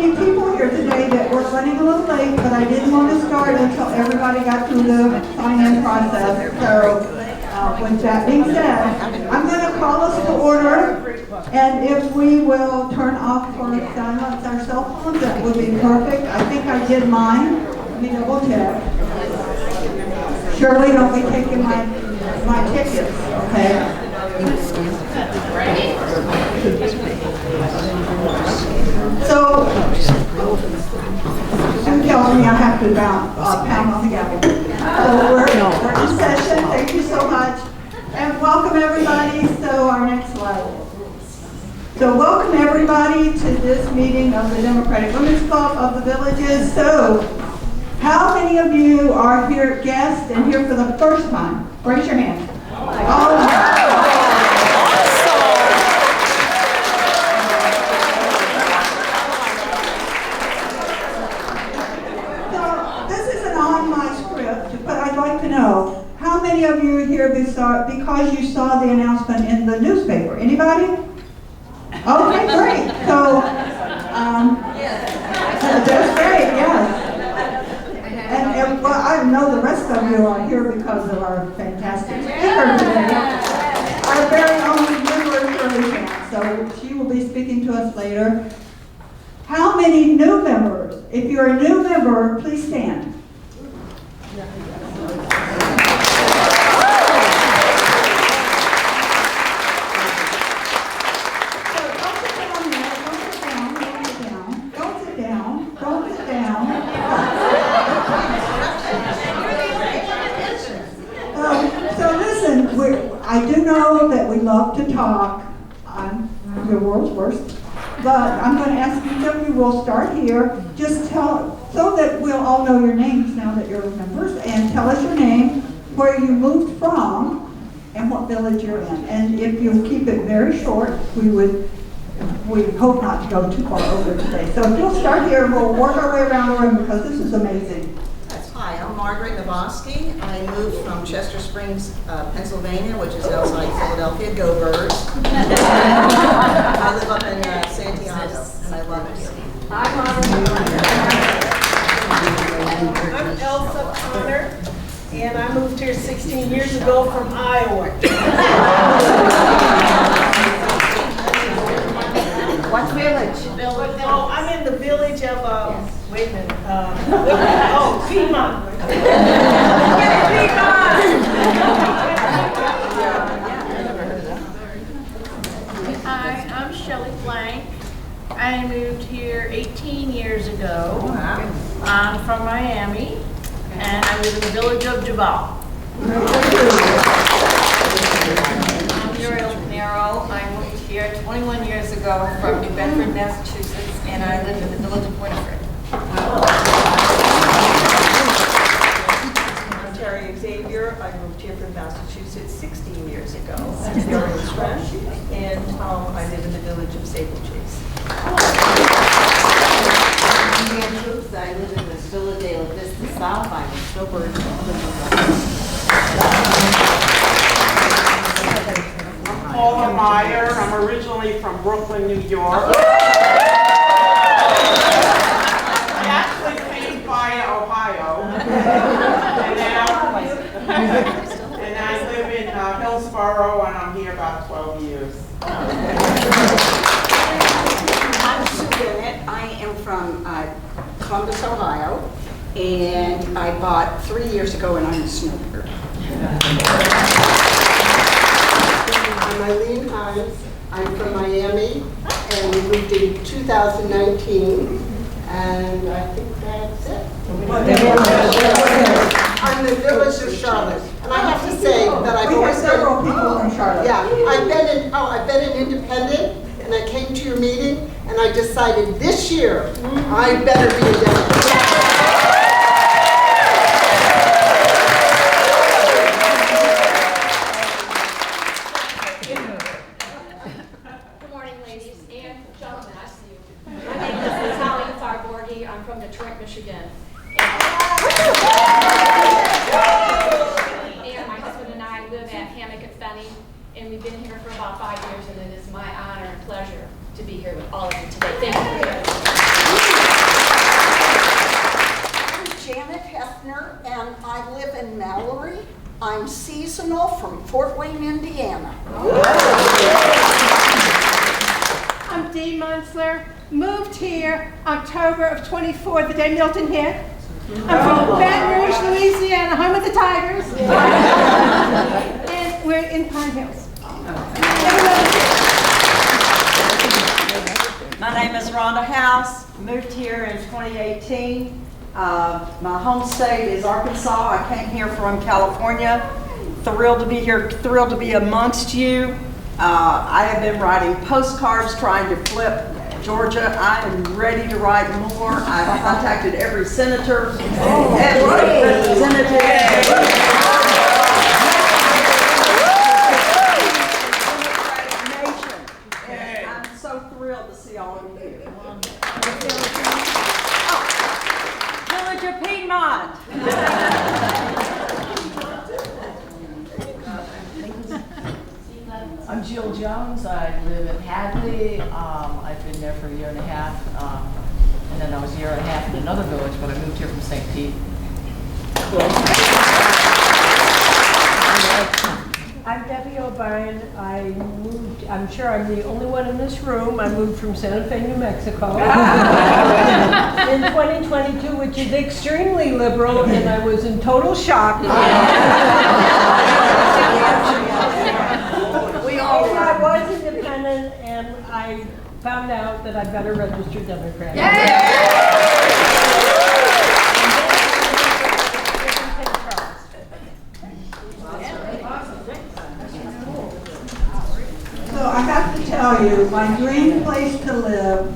many people here today that we're running a little late, but I didn't want to start until everybody got through the sign-in process. So with that being said, I'm going to call us to order, and if we will turn off or silence our cell phones, that would be perfect. I think I did mine. Let me double check. Shirley, don't be taking my tickets, okay? So, Sue tells me I have to pound on the gavel. So we're in session. Thank you so much. And welcome everybody. So our next slide. So welcome everybody to this meeting of the Democratic Women's Club of the Villages. So how many of you are here guests and here for the first time? Raise your hand. To know how many of you are here because you saw the announcement in the newspaper. Anybody? Okay, great. So that's great. Yes. And well, I know the rest of you are here because of our fantastic speaker today, our very own member Shirley Schantz. So she will be speaking to us later. How many new members? If you're a new member, please stand. I do know that we love to talk. I'm your world's worst. But I'm going to ask each of you, we'll start here. Just tell, so that we'll all know your names now that you're members, and tell us your name, where you moved from, and what village you're in. And if you keep it very short, we hope not to go too far over today. So if you'll start here, we'll work our way around the room because this is amazing. Hi, I'm Margaret Navoski. I moved from Chester Springs, Pennsylvania, which is outside Philadelphia. Go Birds. I live up in Santiago, and I love it here. Hi, I'm Elsa Connor, and I moved here 16 years ago from Iowa. What village? Oh, I'm in the village of, wait a minute, Piedmont. Hi, I'm Shirley Blank. I moved here 18 years ago. I'm from Miami, and I live in the village of Duval. I'm Muriel Pinero. I moved here 21 years ago from New Bedford, Massachusetts, and I live in the village of Winifred. I'm Terry Xavier. I moved here from Massachusetts 16 years ago. I'm very fresh, and I live in the village of Sable Chase. I'm Ann Troops. I live in the Philadelphia Vista South. I'm a snowbird. Paula Moyer. I'm originally from Brooklyn, New York. I actually came via Ohio. And I live in Hillsborough, and I'm here about 12 years. I'm Sue Bennett. I am from Columbus, Ohio, and I bought 3 years ago, and I'm a snowbird. I'm Eileen Hines. I'm from Miami, and we moved in 2019, and I think that's it. I'm the village of Charlotte, and I have to say that I've always been several people from Charlotte. Yeah, I've been an independent, and I came to your meeting, and I decided this year I better be a Democrat. I'm from Detroit, Michigan. And my husband and I live at Hammock and Fenny, and we've been here for about 5 years, and it is my honor and pleasure to be here with all of you today. Thank you. and I live in Mallory. I'm seasonal from Fort Wayne, Indiana. I'm Dee Munsler, moved here October of '24, the day Milton hit. I'm from Baton Rouge, Louisiana, home of the Tigers. And we're in Pine Hills. My name is Rhonda House, moved here in 2018. My home state is Arkansas. I came here from California. Thrilled to be here, thrilled to be amongst you. I have been writing postcards trying to flip Georgia. I am ready to write more. I've contacted every senator, every representative. I'm so thrilled to see all of you here. Village of Piedmont. I'm Jill Jones. I live in Hadley. I've been there for a year and a half. And then I was a year and a half in another village, but I moved here from St. Pete. I'm Debbie O'Brien. I moved, I'm sure I'm the only one in this room. I moved from Santa Fe, New Mexico in 2022, which is extremely liberal, and I was in total shock. I was independent, and I found out that I better register Democrat. So I have to tell you, my dream place to live,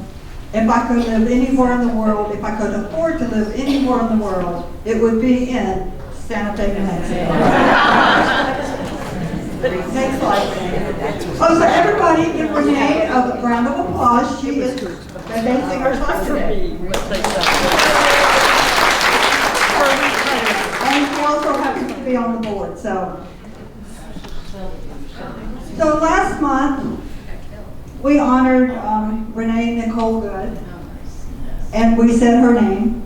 if I could live anywhere in the world, if I could afford to live anywhere in the world, it would be in Santa Fe, New Mexico. Next slide. Oh, so everybody give Renee a round of applause. She is the main singer-songwriter. And she also happens to be on the board, so last month, we honored Renee Nicole Good, and we said her name,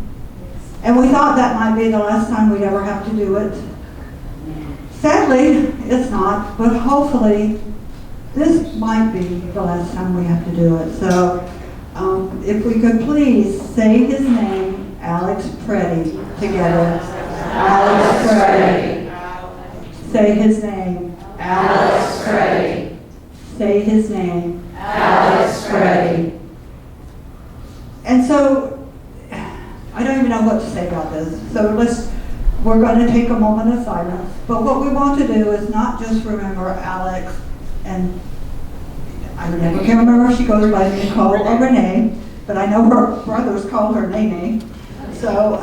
and we thought that might be the last time we'd ever have to do it. Sadly, it's not, but hopefully, this might be the last time we have to do it. So, if we could please say his name, Alex Preddy, together. Alex Preddy. Say his name, Alex Preddy. Say his name, Alex Preddy. And so, I don't even know what to say about this. So we're going to take a moment of silence. But what we want to do is not just remember Alex, and I never can remember if she goes by Nicole or Renee, but I know her brothers call her Nene. So,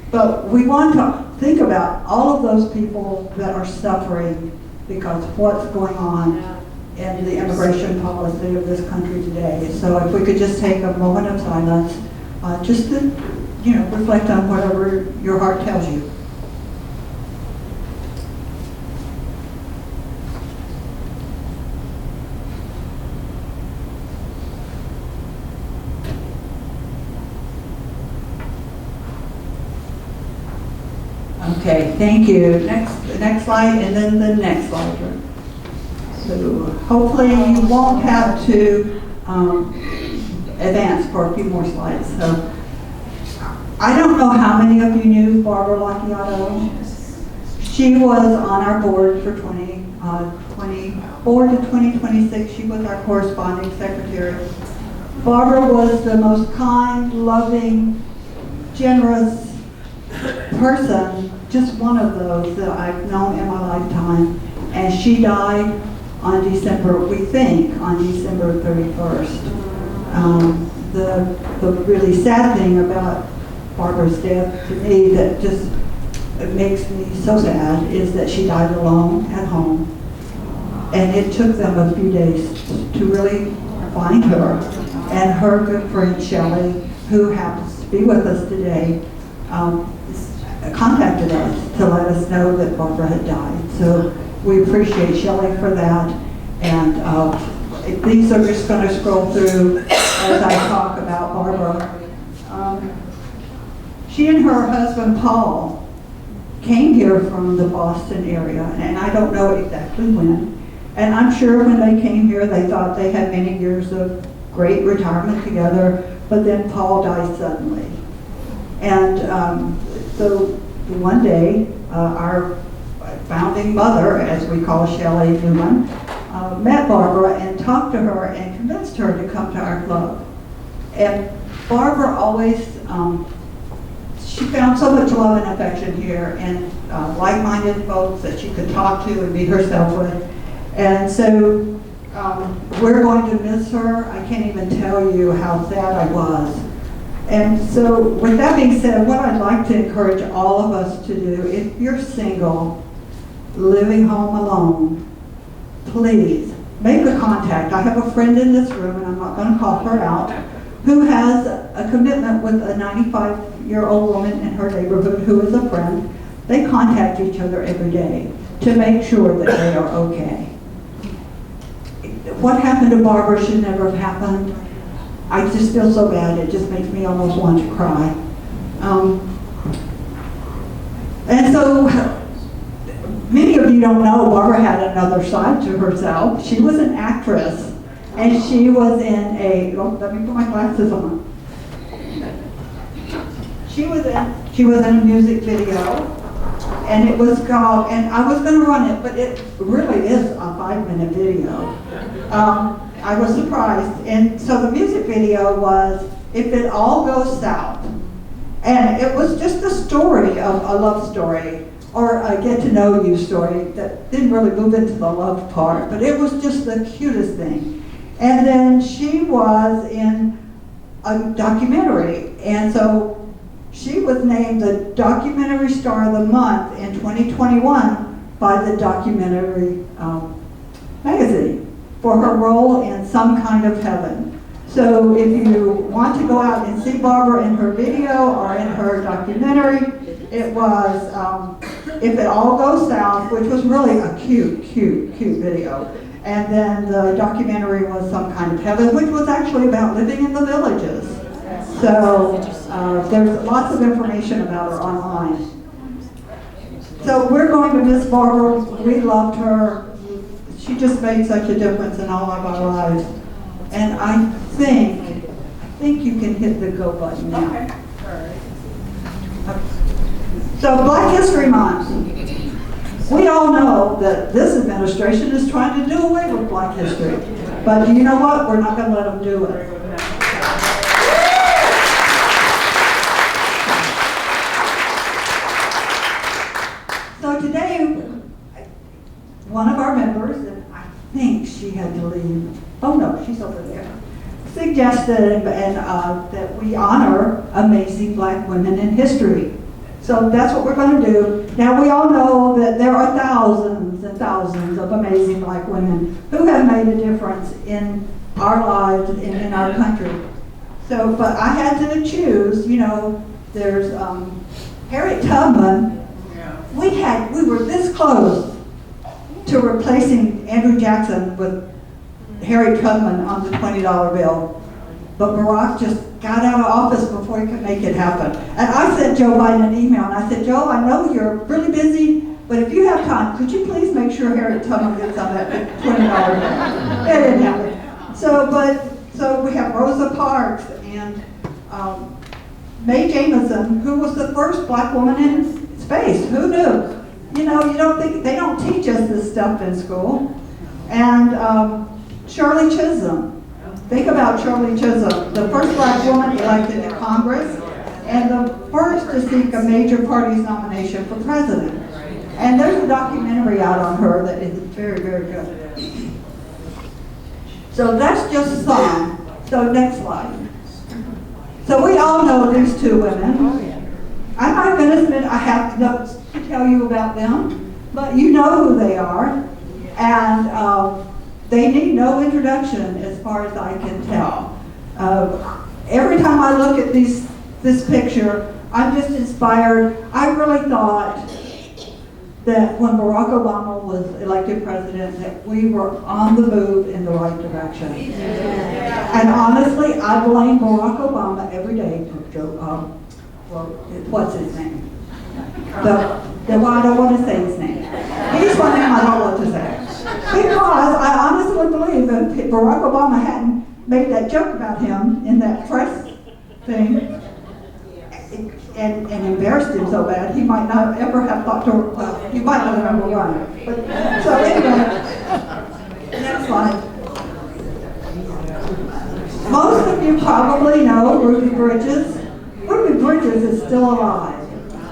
but we want to think about all of those people that are suffering because of what's going on in the immigration policy of this country today. So if we could just take a moment of silence, just to, reflect on whatever your heart tells you. Okay, thank you. Next slide, and then the next slide. So hopefully you won't have to advance for a few more slides. So I don't know how many of you knew Barbara Lacchiato. She was on our board for 2024 to 2026. She was our corresponding secretary. Barbara was the most kind, loving, generous person, just one of those that I've known in my lifetime. And she died on December, we think, on December 31st. The really sad thing about Barbara's death to me that just it makes me so sad is that she died alone at home. And it took them a few days to really find her. And her good friend Shirley, who happens to be with us today, contacted us to let us know that Barbara had died. So we appreciate Shirley for that. And these are just going to scroll through as I talk about Barbara. She and her husband Paul here from the Boston area, and I don't know exactly when. And I'm sure when they came here, they thought they had many years of great retirement together, but then Paul died suddenly. And so one day, our founding mother, as we call Shirley Newman, met Barbara and talked to her and convinced her to come to our club. And Barbara always, she found so much love and affection here, and like-minded folks that she could talk to and be herself with. And so we're going to miss her. I can't even tell you how sad I was. And so with that being said, what I'd like to encourage all of us to do, if you're single, living home alone, please make a contact. I have a friend in this room, and I'm not going to call her out, who has a commitment with a 95-year-old woman in her neighborhood who is a friend. They contact each other every day to make sure that they are okay. What happened to Barbara should never have happened. I just feel so bad, it just makes me almost want to cry. And so, many of you don't know, Barbara had another side to herself. She was an actress, and she was in a, let me put my glasses on. She was in a music video, and it was called, and I was going to run it, but it really is a 5-minute video. I was surprised. And so the music video was If It All Goes South. And it was just a story of a love story, or a get to know you story that didn't really move into the love part, but it was just the cutest thing. And then she was in a documentary, and so she was named the Documentary Star of the Month in 2021 by the Documentary magazine for her role in Some Kind of Heaven. So if you want to go out and see Barbara in her video or in her documentary, it was If It All Goes South, which was really a cute video. And then the documentary was Some Kind of Heaven, which was actually about living in the villages. So there's lots of information about her online. So we're going to miss Barbara. We loved her. She just made such a difference in all of our lives. And I think you can hit the go button now. Okay. So Black History Month. We all know that this administration is trying to do away with Black history. But you know what? We're not going to let them do it. So today, one of our members, and I think she had to leave, oh no, she's over there, suggested that we honor amazing Black women in history. So that's what we're going to do. Now we all know that there are thousands and thousands of amazing Black women who have made a difference in our lives and in our country. So, but I had to choose, you know, there's Harriet Tubman. We were this close to replacing Andrew Jackson with Harriet Tubman on the $20 bill. But Barack just got out of office before he could make it happen. And I sent Joe Biden an email, and I said, Joe, I know you're really busy, but if you have time, could you please make sure Harriet Tubman gets on that $20 bill? It didn't happen. So we have Rosa Parks and Mae Jemison, who was the first Black woman in space. Who knew? You know, they don't teach us this stuff in school. And Shirley Chisholm. Think about Shirley Chisholm, the first Black woman elected to Congress and the first to seek a major party's nomination for president. And there's a documentary out on her that is very, very good. So that's just some. So next slide. So we all know these two women. I'm not going to spend, I have notes to tell you about them, but you know who they are. And they need no introduction as far as I can tell. Every time I look at this picture, I'm just inspired. I really thought that when Barack Obama was elected president, that we were on the move in the right direction. And honestly, I blame Barack Obama every day for what's his name? Then why I don't want to say his name. He's one name I don't want to say. Because I honestly believe that Barack Obama hadn't made that joke about him in that press thing and embarrassed him so bad, he might not ever have thought to, well, he might not have ever run. But, so anyway, next slide. Most of you probably know Ruby Bridges. Ruby Bridges is still alive.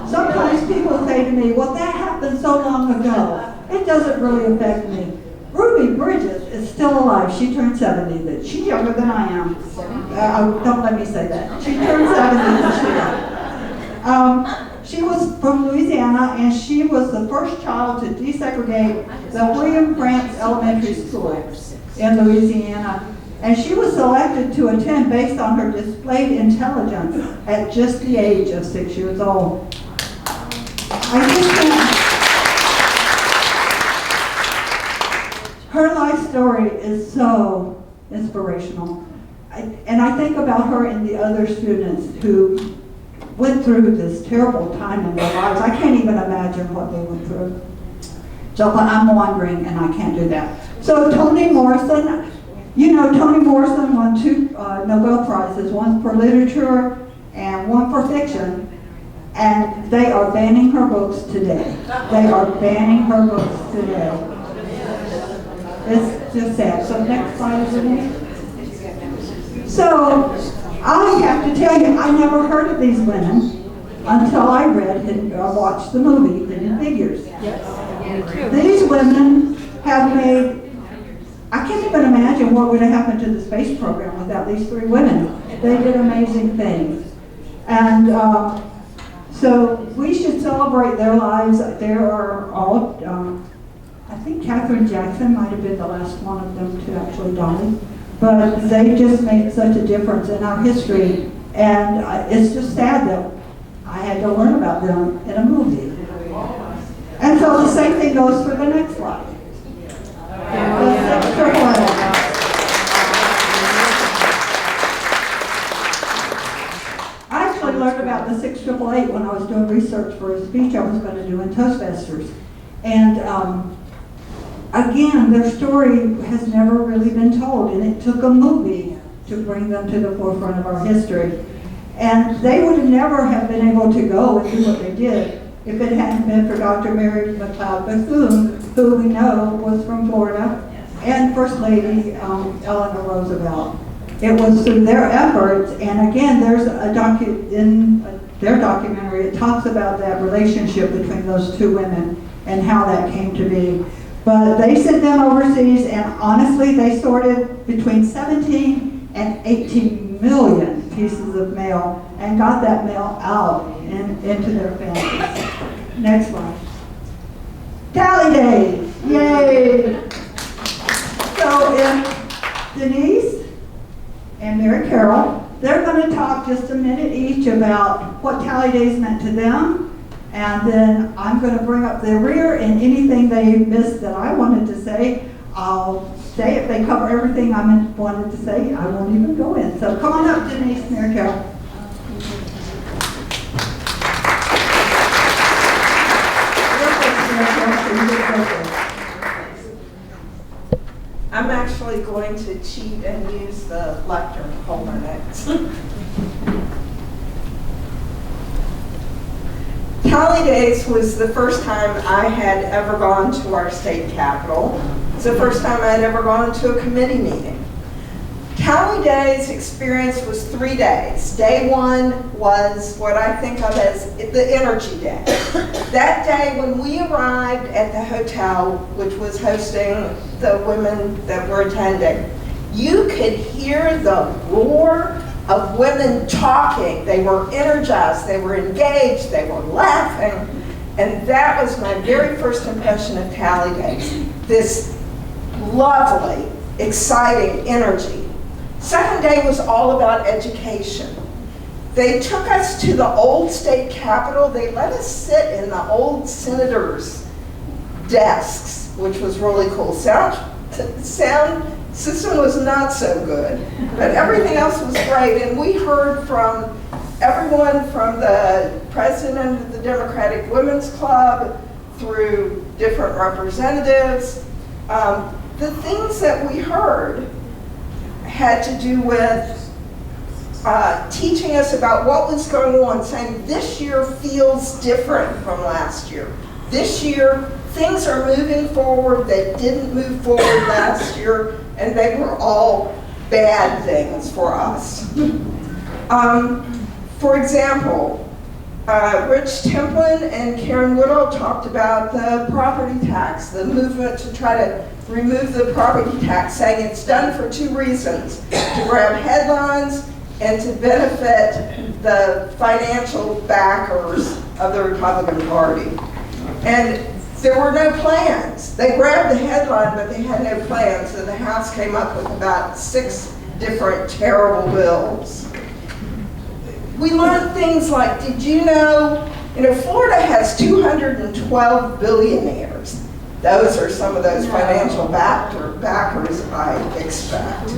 Sometimes people say to me, well, that happened so long ago. It doesn't really affect me. Ruby Bridges is still alive. She turned 70. She's younger than I am. Don't let me say that. She turned 70 this year. She was from Louisiana, and she was the first child to desegregate the William Grant Elementary School in Louisiana. And she was selected to attend based on her displayed intelligence at just the age of 6 years old. I just can't. Her life story is so inspirational. And I think about her and the other students who went through this terrible time in their lives. I can't even imagine what they went through. So I'm wandering, and I can't do that. So Toni Morrison, you know, Toni Morrison won 2 Nobel Prizes, one for literature and one for fiction, and they are banning her books today. They are banning her books today. It's just sad. So next slide, please. So I have to tell you, I never heard of these women until I read and watched the movie Hidden Figures. These women have made, I can't even imagine what would have happened to the space program without these 3 women. They did amazing things. And so we should celebrate their lives. There are all, I think Katherine Jackson might have been the last one of them to actually die. But they just made such a difference in our history. And it's just sad that I had to learn about them in a movie. And so the same thing goes for the next slide. I actually learned about the 6888 when I was doing research for a speech I was going to do in Toastmasters. And again, their story has never really been told, and it took a movie to bring them to the forefront of our history. And they would never have been able to go and do what they did if it hadn't been for Dr. Mary McLeod Bethune, who we know was from Florida, and First Lady Eleanor Roosevelt. It was through their efforts, and again, there's in their documentary, it talks about that relationship between those 2 women and how that came to be. But they sent them overseas, and honestly, they sorted between 17 and 18 million pieces of mail and got that mail out and into their families. Next one. Tally days, yay! So Denise and Mary Carol, they're going to talk just a minute each about what tally days meant to them. And then I'm going to bring up the rear, and anything they missed that I wanted to say, I'll say. If they cover everything I wanted to say, I won't even go in. So come on up, Denise, Mary Carol. I'm actually going to cheat and use the lectern holder next. Tally Days was the first time I had ever gone to our state capitol. It's the first time I had ever gone to a committee meeting. Tally Days experience was 3 days. Day 1 was what I think of as the energy day. That day when we arrived at the hotel, which was hosting the women that were attending, you could hear the roar of women talking. They were energized, they were engaged, they were laughing, and that was my very first impression of Tally Days. This lovely, exciting energy. Second day was all about education. They took us to the old state capitol. They let us sit in the old senators' desks, which was really cool. Sound system was not so good, but everything else was great. And we heard from everyone from the president of the Democratic Women's Club, through different representatives. The things that we heard had to do with teaching us about what was going on, saying this year feels different from last year. This year, things are moving forward that didn't move forward last year, and they were all bad things for us. For example, Rich Templin and Karen Woodall talked about the property tax, the movement to try to remove the property tax, saying it's done for two reasons: to grab headlines and to benefit the financial backers of the Republican Party. And there were no plans. They grabbed the headline, but they had no plans, so the House came up with about 6 different terrible bills. We learned things like, did you know, Florida has 212 billionaires. Those are some of those financial backers I expect.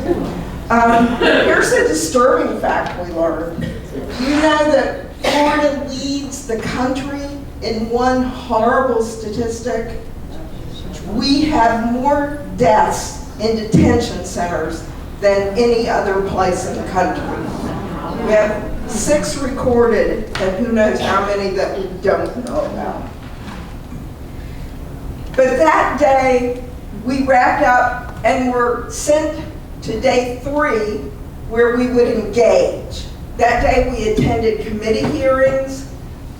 Here's a disturbing fact we learned. Do you know that Florida leads the country in one horrible statistic? We have more deaths in detention centers than any other place in the country. We have 6 recorded, and who knows how many that we don't know about. But that day, we wrapped up and were sent to day 3, where we would engage. That day, we attended committee hearings.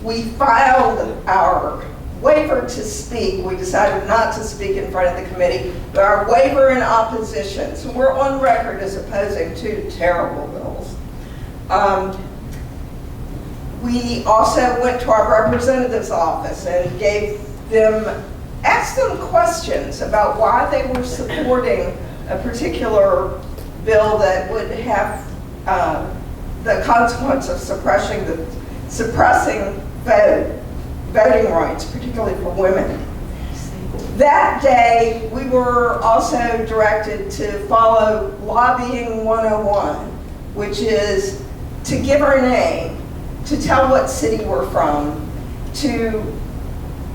We filed our waiver to speak. We decided not to speak in front of the committee, but our waiver in opposition. So we're on record as opposing 2 terrible bills. We also went to our representative's office and asked them questions about why they were supporting a particular bill that would have the consequence of suppressing voting rights, particularly for women. That day, we were also directed to follow Lobbying 101, which is to give our name, to tell what city we're from, to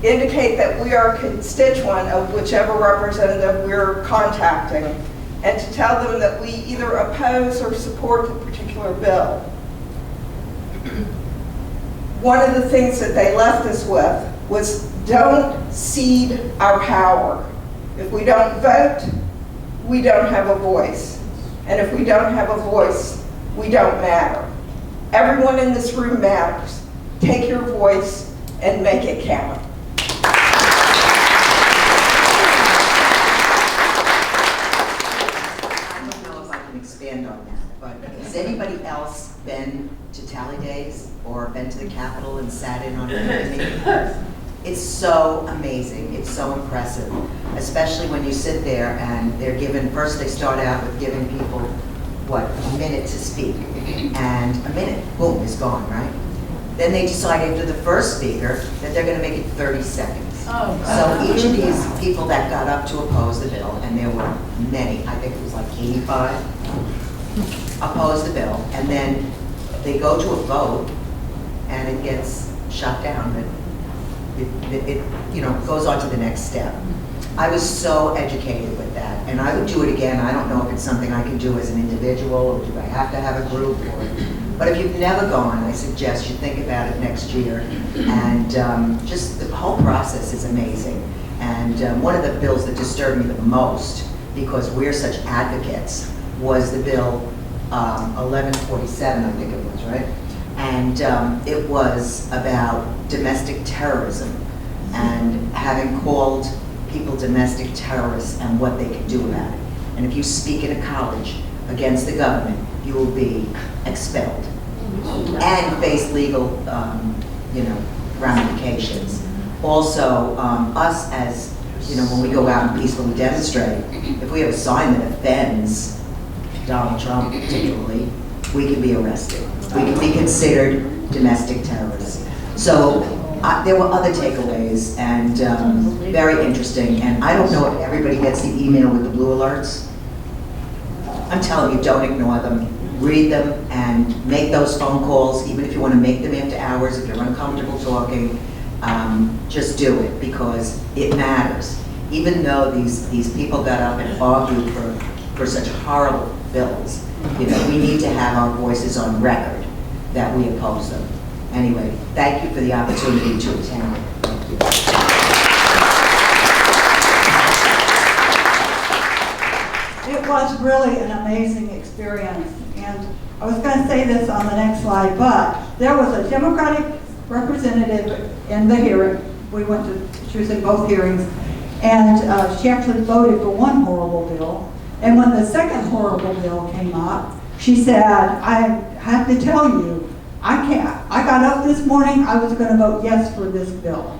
indicate that we are a constituent of whichever representative we're contacting, and to tell them that we either oppose or support the particular bill. One of the things that they left us with was, don't cede our power. If we don't vote, we don't have a voice. And if we don't have a voice, we don't matter. Everyone in this room matters. Take your voice and make it count. I don't know if I can expand on that, but has anybody else been to Tally Days or been to the Capitol and sat in on a meeting? It's so amazing. It's so impressive, especially when you sit there and they're given, first they start out with giving people, what, a minute to speak, and a minute, boom, is gone, right? Then they decide after the first speaker that they're going to make it 30 seconds. Oh, so each of these people that got up to oppose the bill, and there were many, I think it was like 85, opposed the bill, and then they go to a vote, and it gets shut down. It goes on to the next step. I was so educated with that, and I would do it again. I don't know if it's something I can do as an individual, or do I have to have a group, but if you've never gone, I suggest you think about it next year. And just the whole process is amazing. And one of the bills that disturbed me the most, because we're such advocates, was the bill 1147, I think it was, right? And it was about domestic terrorism and having called people domestic terrorists and what they can do about it. And if you speak in a college against the government, you will be expelled and face legal, ramifications. Also, us as, when we go out and peacefully demonstrate, if we have a sign that offends Donald Trump particularly, we can be arrested. We can be considered domestic terrorists. So there were other takeaways, and very interesting. And I don't know if everybody gets the email with the blue alerts. I'm telling you, don't ignore them. read them and make those phone calls, even if you want to make them after hours, if you're uncomfortable talking, just do it, because it matters. Even though these people got up and argued for such horrible bills, you know, we need to have our voices on record that we oppose them. Anyway, thank you for the opportunity to attend. Thank you. It was really an amazing experience, and I was going to say this on the next slide, but there was a Democratic representative in the hearing. She was in both hearings, and she actually voted for one horrible bill. And when the second horrible bill came up, she said, I have to tell you, I got up this morning, I was going to vote yes for this bill.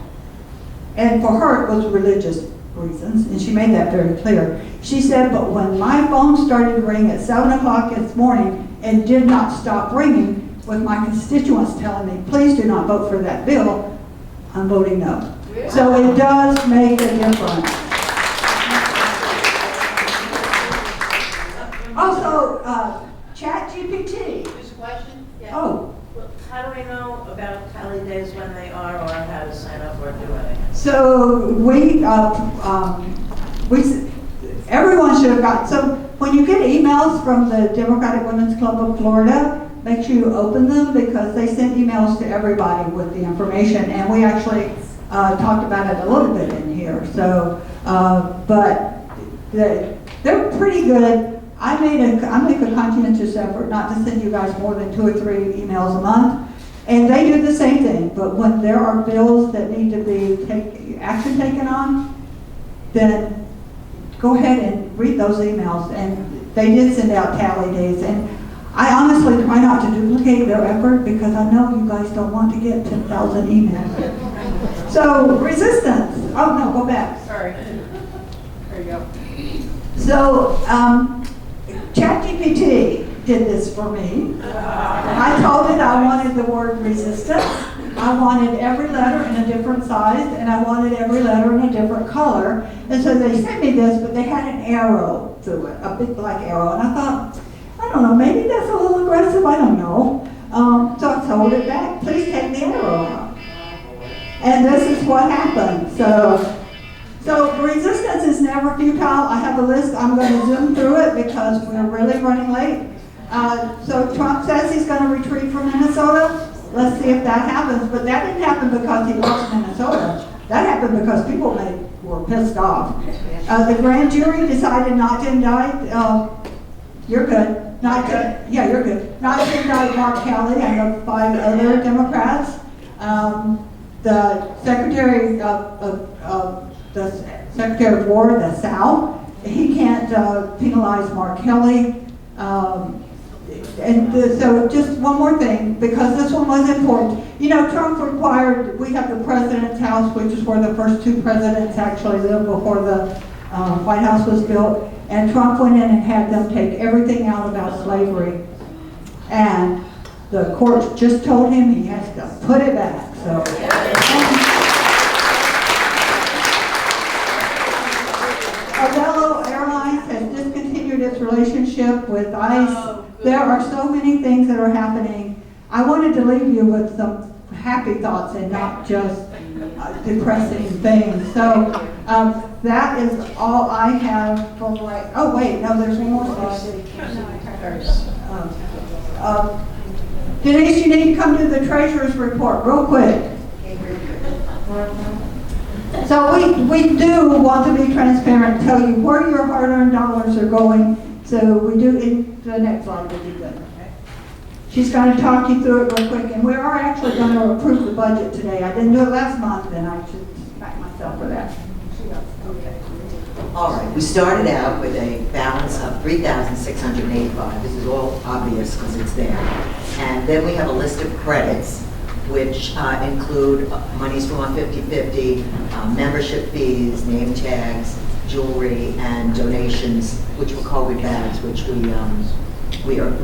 And for her, it was religious reasons, and she made that very clear. She said, but when my phone started to ring at 7 o'clock this morning and did not stop ringing, with my constituents telling me, please do not vote for that bill, I'm voting no. So it does make a difference. Also, ChatGPT. Just a question? Yeah. Oh. How do we know about tally days when they are, or how to sign up or do anything? So everyone should have got, so when you get emails from the Democratic Women's Club of Florida, make sure you open them, because they send emails to everybody with the information, and we actually talked about it a little bit in here. So, but they're pretty good. I make a conscientious effort not to send you guys more than 2 or 3 emails a month, and they do the same thing. But when there are bills that need to be action taken on, then go ahead and read those emails. And they did send out tally days, and I honestly try not to duplicate their effort, because I know you guys don't want to get 10,000 emails. So resistance. Oh no, go back. Sorry. There you go. So ChatGPT did this for me. I told it I wanted the word resistance. I wanted every letter in a different size, and I wanted every letter in a different color. And so they sent me this, but they had an arrow through it, a big black arrow. And I thought, I don't know, maybe that's a little aggressive, I don't know. So I told it back, please take the arrow out. And this is what happened. So resistance is never futile. I have a list. I'm going to zoom through it because we're really running late. So Trump says he's going to retreat from Minnesota. Let's see if that happens. But that didn't happen because he lost Minnesota. That happened because people were pissed off. The grand jury decided not to indict. You're good. Yeah, you're good. Not to indict Mark Kelly and the 5 other Democrats. The Secretary of War, the South, he can't penalize Mark Kelly. So just one more thing, because this one was important. You know, Trump required, we have the President's House, which is where the first 2 presidents actually lived before the White House was built. And Trump went in and had them take everything out about slavery. And the court just told him he has to put it back. So. Avello Airlines has discontinued its relationship with ICE. There are so many things that are happening. I wanted to leave you with some happy thoughts and not just depressing things. So that is all I have for right. Oh wait, no, there's one more slide. Denise, you need to come to the treasurer's report real quick. So we do want to be transparent, tell you where your hard-earned dollars are going. So we do, in the next slide will be good. She's going to talk you through it real quick, and we are actually going to approve the budget today. I didn't do it last month, and I should thank myself for that. Okay. All right, we started out with a balance of $3,685. This is all obvious because it's there. And then we have a list of credits, which include monies from our 50/50, membership fees, name tags, jewelry, and donations, which were COVID bags, which we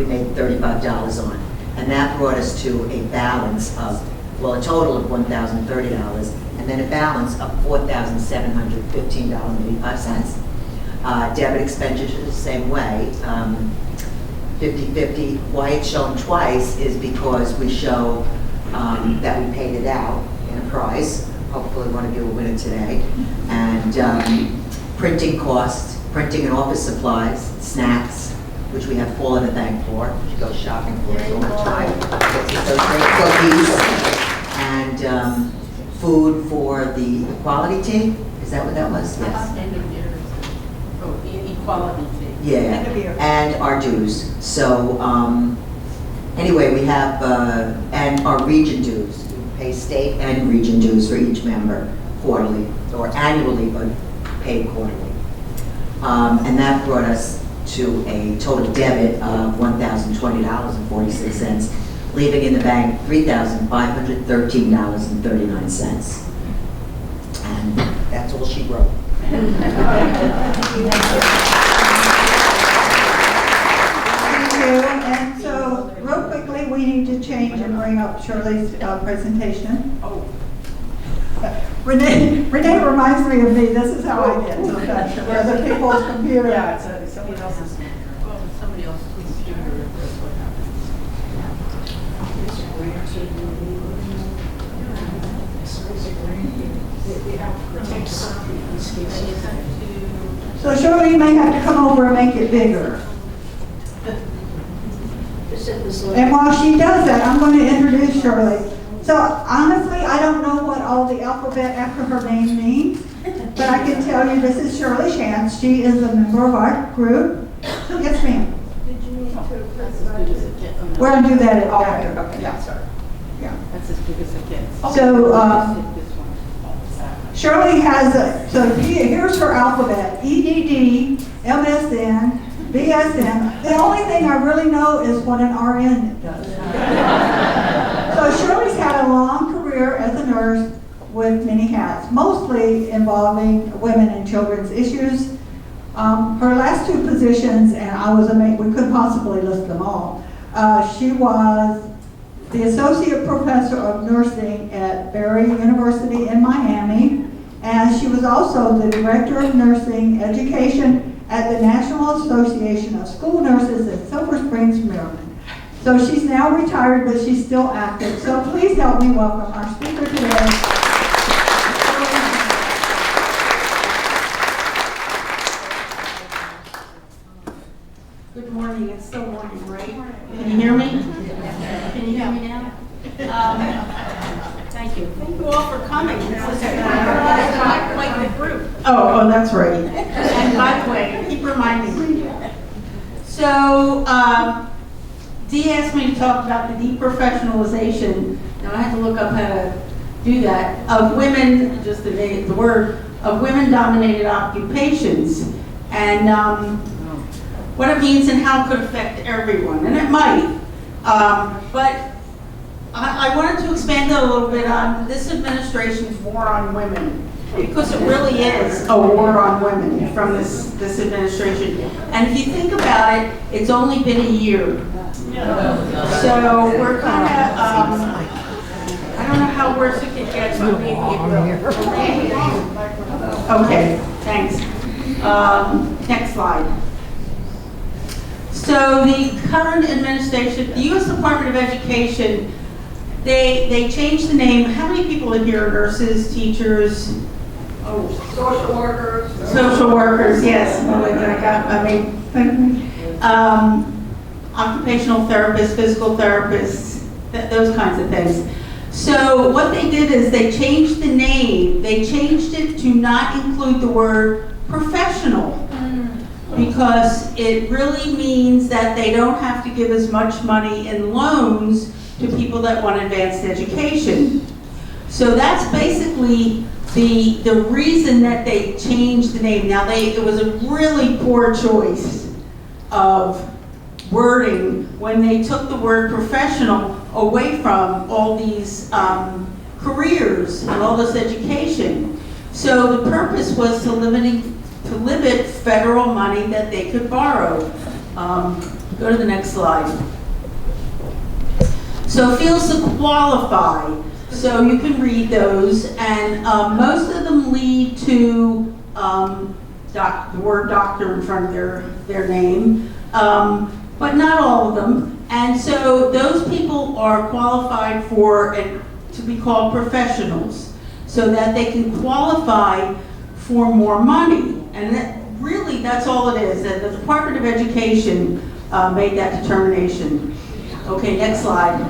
made $35 on. And that brought us to a balance of, well, a total of $1,030, and then a balance of $4,715.85. Debit expenditures the same way. 50/50. Why it's shown twice is because we show that we paid it out in a prize. Hopefully one of you will win it today. And printing costs, printing and office supplies, snacks, which we have Paula to thank for. She goes shopping for us all the time. Gets those great cookies. And food for the equality team. Is that what that was? Yes. Equality fee. Yeah, and our dues. So, anyway, we have, and our region dues. We pay state and region dues for each member quarterly, or annually, but paid quarterly. And that brought us to a total debit of $1,020.46, leaving in the bank $3,513.39. And that's all she wrote. Thank you. And so, real quickly, we need to change and bring up Shirley's presentation. Oh. Renee reminds me of me. This is how I get sometimes. Where the people's computer. Yeah, it's somebody else's. Well, it's somebody else's computer. That's what So Shirley, you may have to come over and make it bigger. And while she does that, I'm going to introduce Shirley. So honestly, I don't know what all the alphabet after her name means, but I can tell you this is Shirley Schantz. She is a member of our group. Yes, ma'am. Did you need to press We're going to do that after. Okay, yeah, sorry. Yeah. That's as big as it gets. So Shirley has, here's her alphabet: EDD, MSN, BSN. The only thing I really know is what an RN does. So Shirley's had a long career as a nurse with many hats, mostly involving women and children's issues. Her last two positions, and I was amazed, we couldn't possibly list them all. She was the Associate Professor of Nursing at Barry University in Miami, and she was also the Director of Nursing Education at the National Association of School Nurses in Silver Springs, Maryland. So she's now retired, but she's still active. So please help me welcome our speaker today. Good morning. It's still morning, right? Can you hear me? Can you hear me now? Thank you. Thank you all for coming. This is quite the group. Oh, that's right. And by the way, keep reminding me. So, Dee asked me to talk about the deprofessionalization, and I had to look up how to do that, of women, just the word, of women-dominated occupations, and what it means and how it could affect everyone, and it might. But I wanted to expand a little bit on this administration's war on women, because it really is a war on women from this administration. And if you think about it, it's only been a year. So we're kind of, I don't know how worse it could get, but maybe it will. Okay, thanks. Next slide. So the current administration, the U.S. Department of Education, they changed the name. How many people in here are nurses, teachers? Oh, social workers. Social workers, yes. Occupational therapists, physical therapists, those kinds of things. So what they did is they changed the name. They changed it to not include the word professional, because it really means that they don't have to give as much money in loans to people that want advanced education. So that's basically the reason that they changed the name. Now it was a really poor choice of wording when they took the word professional away from all these careers and all this education. So the purpose was to limit federal money that they could borrow. Go to the next slide. So fields to qualify. So you can read those, and most of them lead to the word doctor in front of their name. but not all of them. And so those people are qualified to be called professionals, so that they can qualify for more money. And really, that's all it is. The Department of Education made that determination. Okay, next slide.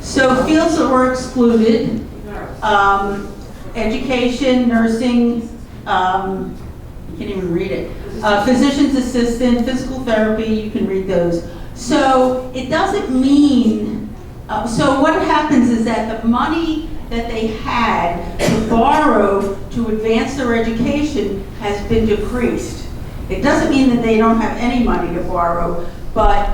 So fields that were excluded, education, nursing, you can't even read it, physician's assistant, physical therapy, you can read those. So it doesn't mean, so what happens is that the money that they had to borrow to advance their education has been decreased. It doesn't mean that they don't have any money to borrow, but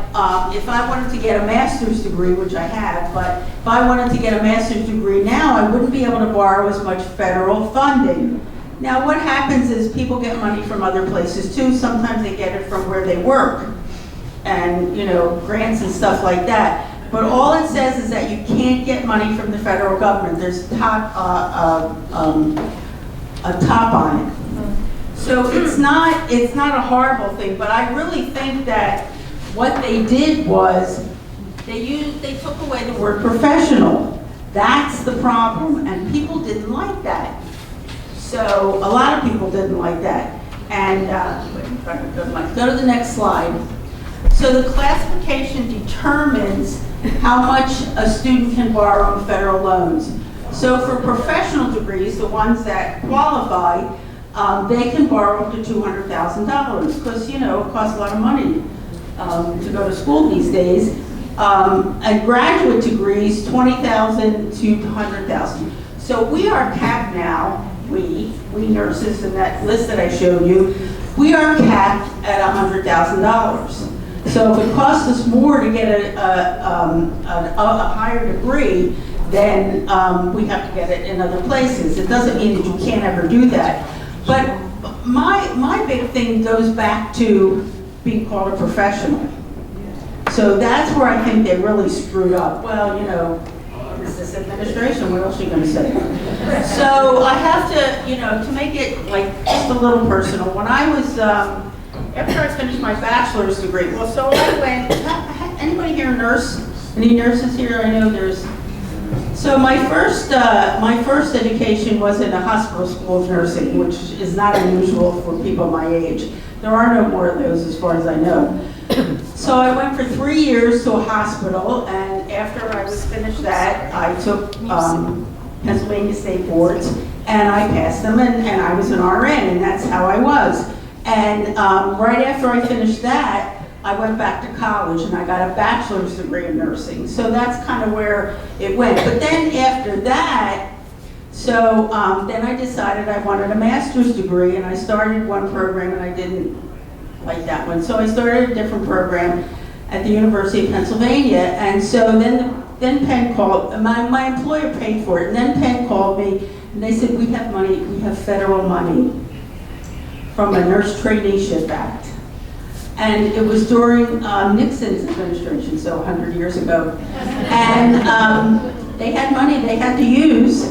if I wanted to get a master's degree, which I have, but if I wanted to get a master's degree now, I wouldn't be able to borrow as much federal funding. Now what happens is people get money from other places too. Sometimes they get it from where they work and, you know, grants and stuff like that. But all it says is that you can't get money from the federal government. There's a top on it. So it's not a horrible thing, but I really think that what they did was they took away the word professional. That's the problem, and people didn't like that. So a lot of people didn't like that. And go to the next slide. So the classification determines how much a student can borrow on federal loans. So for professional degrees, the ones that qualify, they can borrow up to $200,000 because, you know, it costs a lot of money to go to school these days. And graduate degrees, $20,000 to $100,000. So we are capped now, we nurses in that list that I showed you, we are capped at $100,000. So if it costs us more to get a higher degree, then we have to get it in other places. It doesn't mean that you can't ever do that. But my big thing goes back to being called a professional. So that's where I think they really screwed up. Well, you know, it's this administration, what else are you going to say? So I have to, you know, to make it like just a little personal, when I was, after I finished my bachelor's degree, well, so I went, anybody here a nurse? Any nurses here? I know there's, so my first education was in a hospital school of nursing, which is not unusual for people my age. There are no more of those as far as I know. So I went for 3 years to a hospital, and after I was finished that, I took Pennsylvania State boards, and I passed them, and I was an RN, and that's how I was. And right after I finished that, I went back to college, and I got a bachelor's degree in nursing. So that's kind of where it went. But then after that, so then I decided I wanted a master's degree, and I started one program, and I didn't like that one. So I started a different program at the University of Pennsylvania. And so then Penn called, my employer paid for it, and then Penn called me, and they said, we have money, we have federal money from a Nurse Traineeship Act. And it was during Nixon's administration, so 100 years ago. And they had money they had to use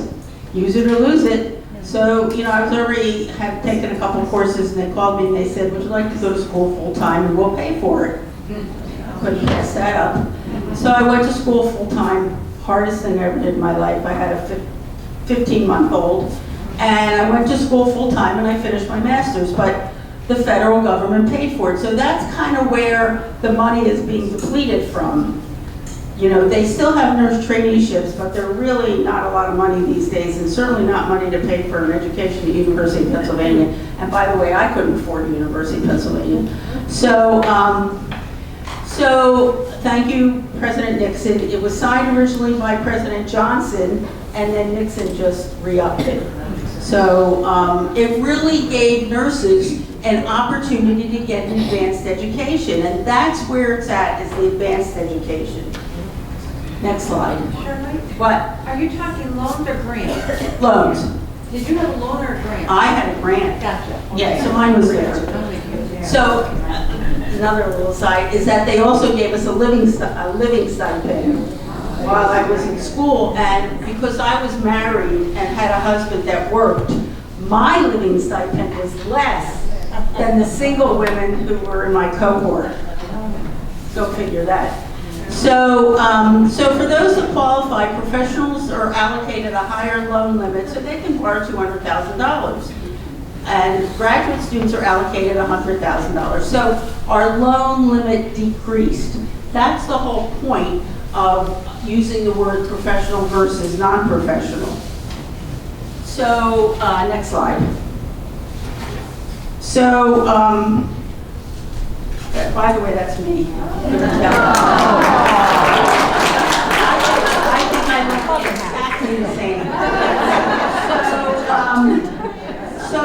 it or lose it. So, you know, I was already had taken a couple courses, and they called me and they said, would you like to go to school full time, and we'll pay for it. I couldn't pass that up. So I went to school full time, hardest thing I ever did in my life. I had a 15-month-old, and I went to school full time, and I finished my master's, but the federal government paid for it. So that's kind of where the money is being depleted from. You know, they still have nurse traineeships, but they're really not a lot of money these days, and certainly not money to pay for an education at the University of Pennsylvania. And by the way, I couldn't afford the University of Pennsylvania. So, so thank you, President Nixon. It was signed originally by President Johnson, and then Nixon just re-upped it. So it really gave nurses an opportunity to get an advanced education, and that's where it's at, is the advanced education. Next slide. Shirley? What? Are you talking loans or grants? Loans. Did you have a loan or a grant? I had a grant. Gotcha. Okay. Yeah, so mine was there. So another little side is that they also gave us a living stipend while I was in school, and because I was married and had a husband that worked, my living stipend was less than the single women who were in my cohort. Go figure that. So, so for those that qualify, professionals are allocated a higher loan limit, so they can borrow $200,000. And graduate students are allocated $100,000. So our loan limit decreased. That's the whole point of using the word professional versus non-professional. So, next slide. So, by the way, that's me. I think I look exactly the same. So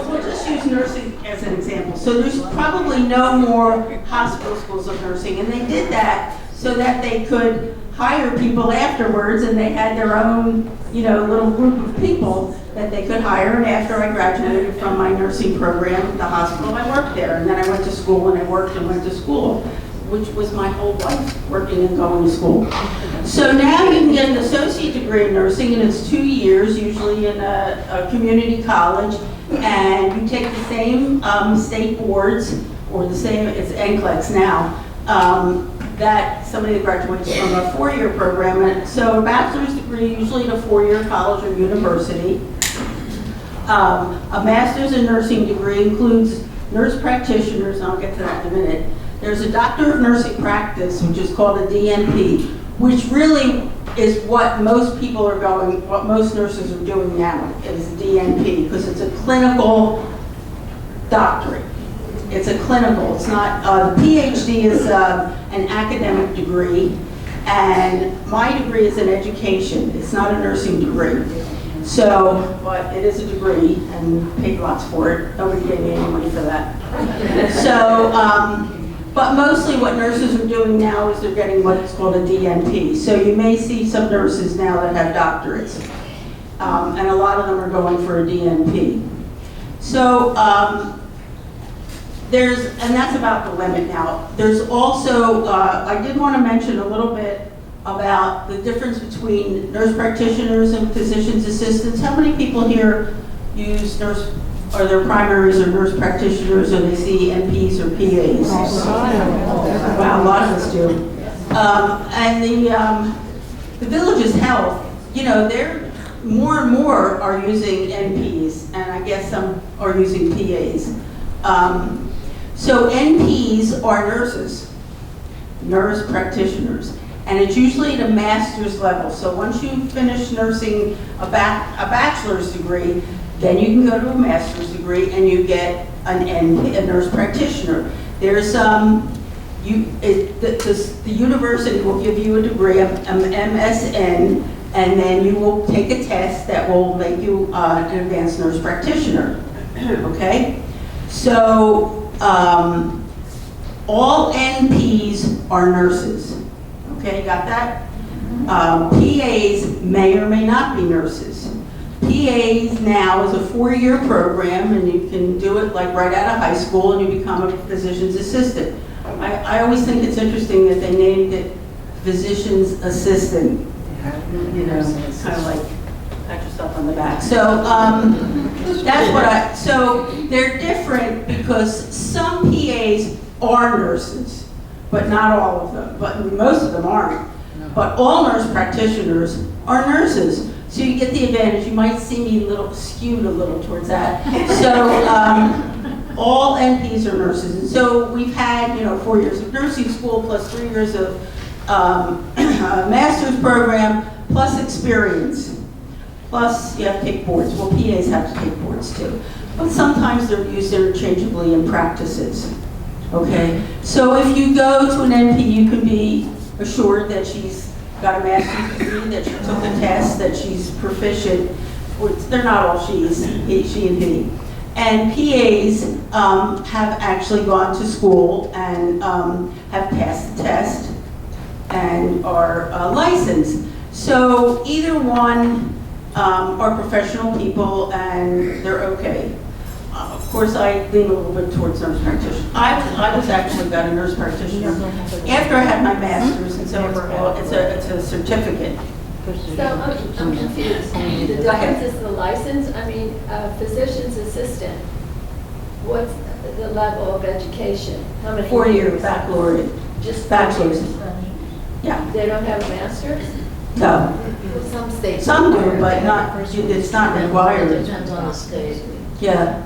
we'll just use nursing as an example. So there's probably no more hospital schools of nursing, and they did that so that they could hire people afterwards, and they had their own, you know, little group of people that they could hire. And after I graduated from my nursing program at the hospital, I worked there, and then I went to school, and I worked and went to school, which was my whole life, working and going to school. So now you can get an associate degree in nursing, and it's 2 years, usually in a community college, and you take the same state boards, or the same, it's NCLEX now, that somebody that graduates from a 4-year program. And so a bachelor's degree, usually at a 4-year college or university. A master's in nursing degree includes nurse practitioners, and I'll get to that in a minute. There's a doctor of nursing practice, which is called a DNP, which really is what most people are going, what most nurses are doing now, is DNP, because it's a clinical doctorate. It's a clinical, it's not, the PhD is an academic degree, and my degree is in education. It's not a nursing degree. So, but it is a degree, and paid lots for it. Nobody gave me any money for that. So, but mostly what nurses are doing now is they're getting what's called a DNP. So you may see some nurses now that have doctorates, and a lot of them are going for a DNP. So, and that's about the limit now. There's also, I did want to mention a little bit about the difference between nurse practitioners and physician's assistants. How many people here use nurse, or their primaries or nurse practitioners, or they see NPs or PAs? Wow, a lot of us do. And the Villages Health, you know, they're more and more are using NPs, and I guess some are using PAs. So NPs are nurses, nurse practitioners, and it's usually at a master's level. So once you finish nursing a bachelor's degree, then you can go to a master's degree and you get a nurse practitioner. There's the university will give you a degree, an MSN, and then you will take a test that will make you an advanced nurse practitioner. Okay, so. All NPs are nurses. Okay, got that? PAs may or may not be nurses. PAs now is a 4-year program, and you can do it like right out of high school, and you become a physician's assistant. I always think it's interesting that they named it physician's assistant. You know, it's kind of like pat yourself on the back. So that's what so they're different because some PAs are nurses, but not all of them, but most of them aren't. But all nurse practitioners are nurses. So you get the advantage. You might see me skewed a little towards that. So all NPs are nurses. And so we've had, 4 years of nursing school plus 3 years of master's program plus experience. Plus, you have to take boards. Well, PAs have to take boards too. But sometimes they're used interchangeably in practices. Okay? So if you go to an NP, you can be assured that she's got a master's degree, that she took the test, that she's proficient. They're not all she and he. And PAs have actually gone to school and have passed the test and are licensed. So either one are professional people, and they're okay. Of course, I lean a little bit towards nurse practitioner. I was actually got a nurse practitioner after I had my master's, and so it's a certificate. So I'm confused. The difference is the license. I mean, physician's assistant. What's the level of education? How many 4 years baccalaureate. Just bachelor's. Yeah. They don't have a master's? No. Some states. Some do, but not, it's not required. It depends on the state. Yeah.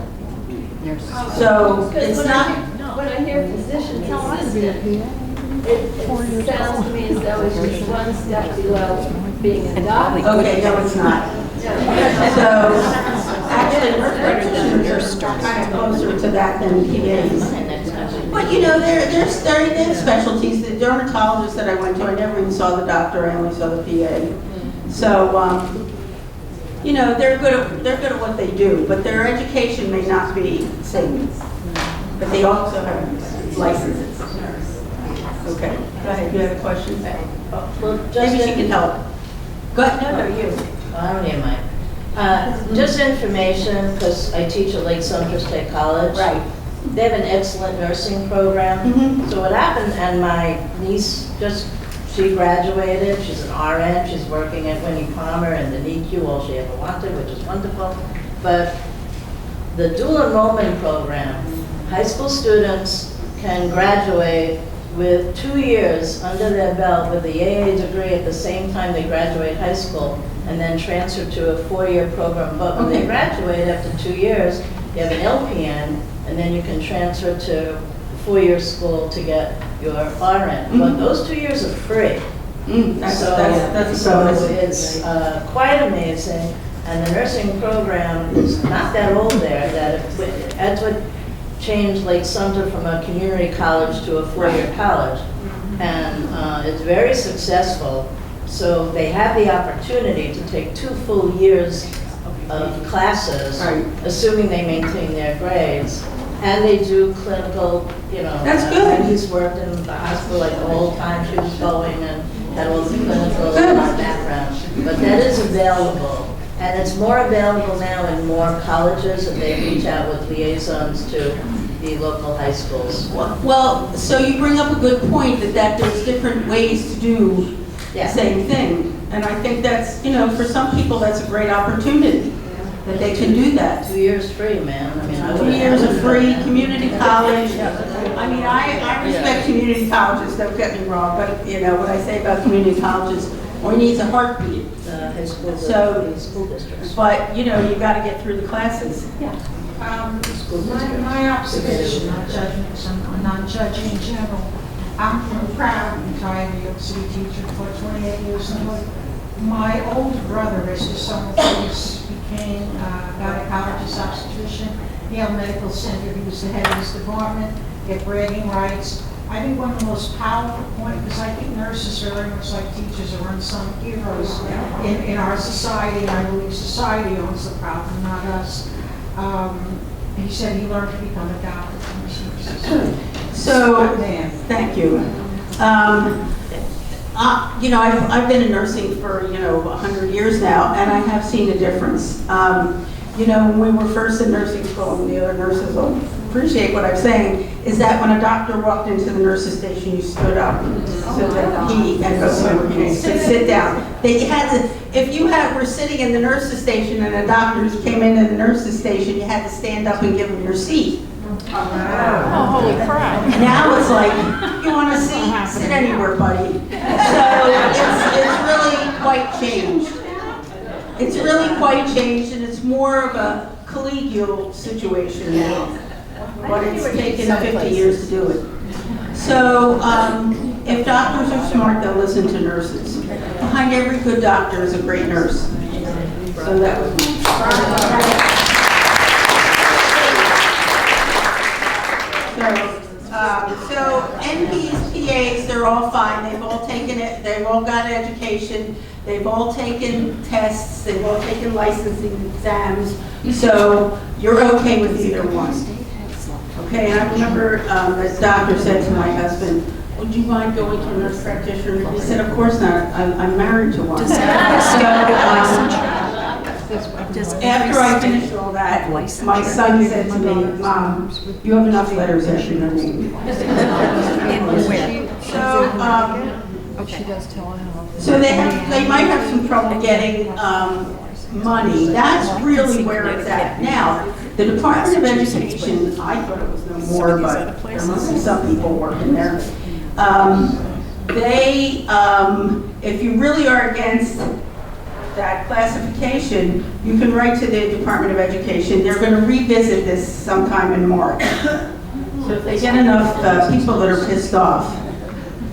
So it's not. When I hear physician assistant, it sounds to me as though it's just one step below being a doctor. Okay, no, it's not. So actually, nurses are kind of closer to that than PAs. But you know, there's specialties. The dermatologist that I went to, I never even saw the doctor. I only saw the PA. So you know, they're good at what they do, but their education may not be the same. But they also have licenses. Okay. Go ahead. You have a question? Well, Maybe she can help. Go ahead. No, you. I don't need mine. Just information, because I teach at Lake Sumter State College. Right. They have an excellent nursing program. So what happened, and my niece she graduated. She's an RN. She's working at Winnie Palmer and the NICU, all she ever wanted, which is wonderful. But the dual enrollment program, high school students can graduate with 2 years under their belt with the AA degree at the same time they graduate high school, and then transfer to a 4-year program. But when they graduate after 2 years, you have an LPN, and then you can transfer to 4-year school to get your RN. But those 2 years are free. So it's quite amazing. And the nursing program is not that old there. That's what changed Lake Sumter from a community college to a 4-year college. And it's very successful. So they have the opportunity to take 2 full years of classes, assuming they maintain their grades. And they do clinical, you know. That's good. And he's worked in the hospital like the whole time she was going and had all the clinical background. But that is available. And it's more available now in more colleges, and they reach out with liaisons to the local high schools. Well, so you bring up a good point that there's different ways to do the same thing. And I think that's, you know, for some people that's a great opportunity that they can do that. 2 years free, man. I mean, 2 years of free community college. I mean, I respect community colleges, don't get me wrong, but you know, what I say about community colleges, one needs a heartbeat. High school, school districts. But you know, you got to get through the classes. My observation, not judging, because I'm not judging in general. I'm proud and retired New York City teacher for 28 years. And my older brother, as his son became gynecologist obstetrician, Yale Medical Center. He was the head of his department, get bragging rights. I think one of the most powerful points, because I think nurses are very much like teachers are unsung heroes in our society, and I believe society owns the problem, not us. He said he learned to become a doctor from his nurses. So, thank you. You know, I've been in nursing for, 100 years now, and I have seen a difference. You know, when we were first in nursing school, and the other nurses will appreciate what I'm saying, is that when a doctor walked into the nurses station, you stood up so that he and those could sit down. They had to, if you were sitting in the nurses station and a doctor came into the nurses station, you had to stand up and give him your seat. Oh, holy crap. Now it's like, you want a seat? Sit anywhere, buddy. So it's really quite changed. It's really quite changed, and it's more of a collegial situation now. But it's taken 50 years to do it. So if doctors are smart, they'll listen to nurses. Behind every good doctor is a great nurse. So that was So NPs, PAs, they're all fine. They've all taken it. They've all got education. They've all taken tests. They've all taken licensing exams. So you're okay with either one. Okay, and I remember this doctor said to my husband, would you mind going to a nurse practitioner? He said, of course not. I'm married to one. So after I finished all that, my son said to me, Mom, you have enough letters after your name. So they might have some trouble getting money. That's really where it's at. Now, the Department of Education, I thought it was no more, but there must be some people working there. If you really are against that classification, you can write to the Department of Education. They're going to revisit this sometime in March. So if they get enough people that are pissed off,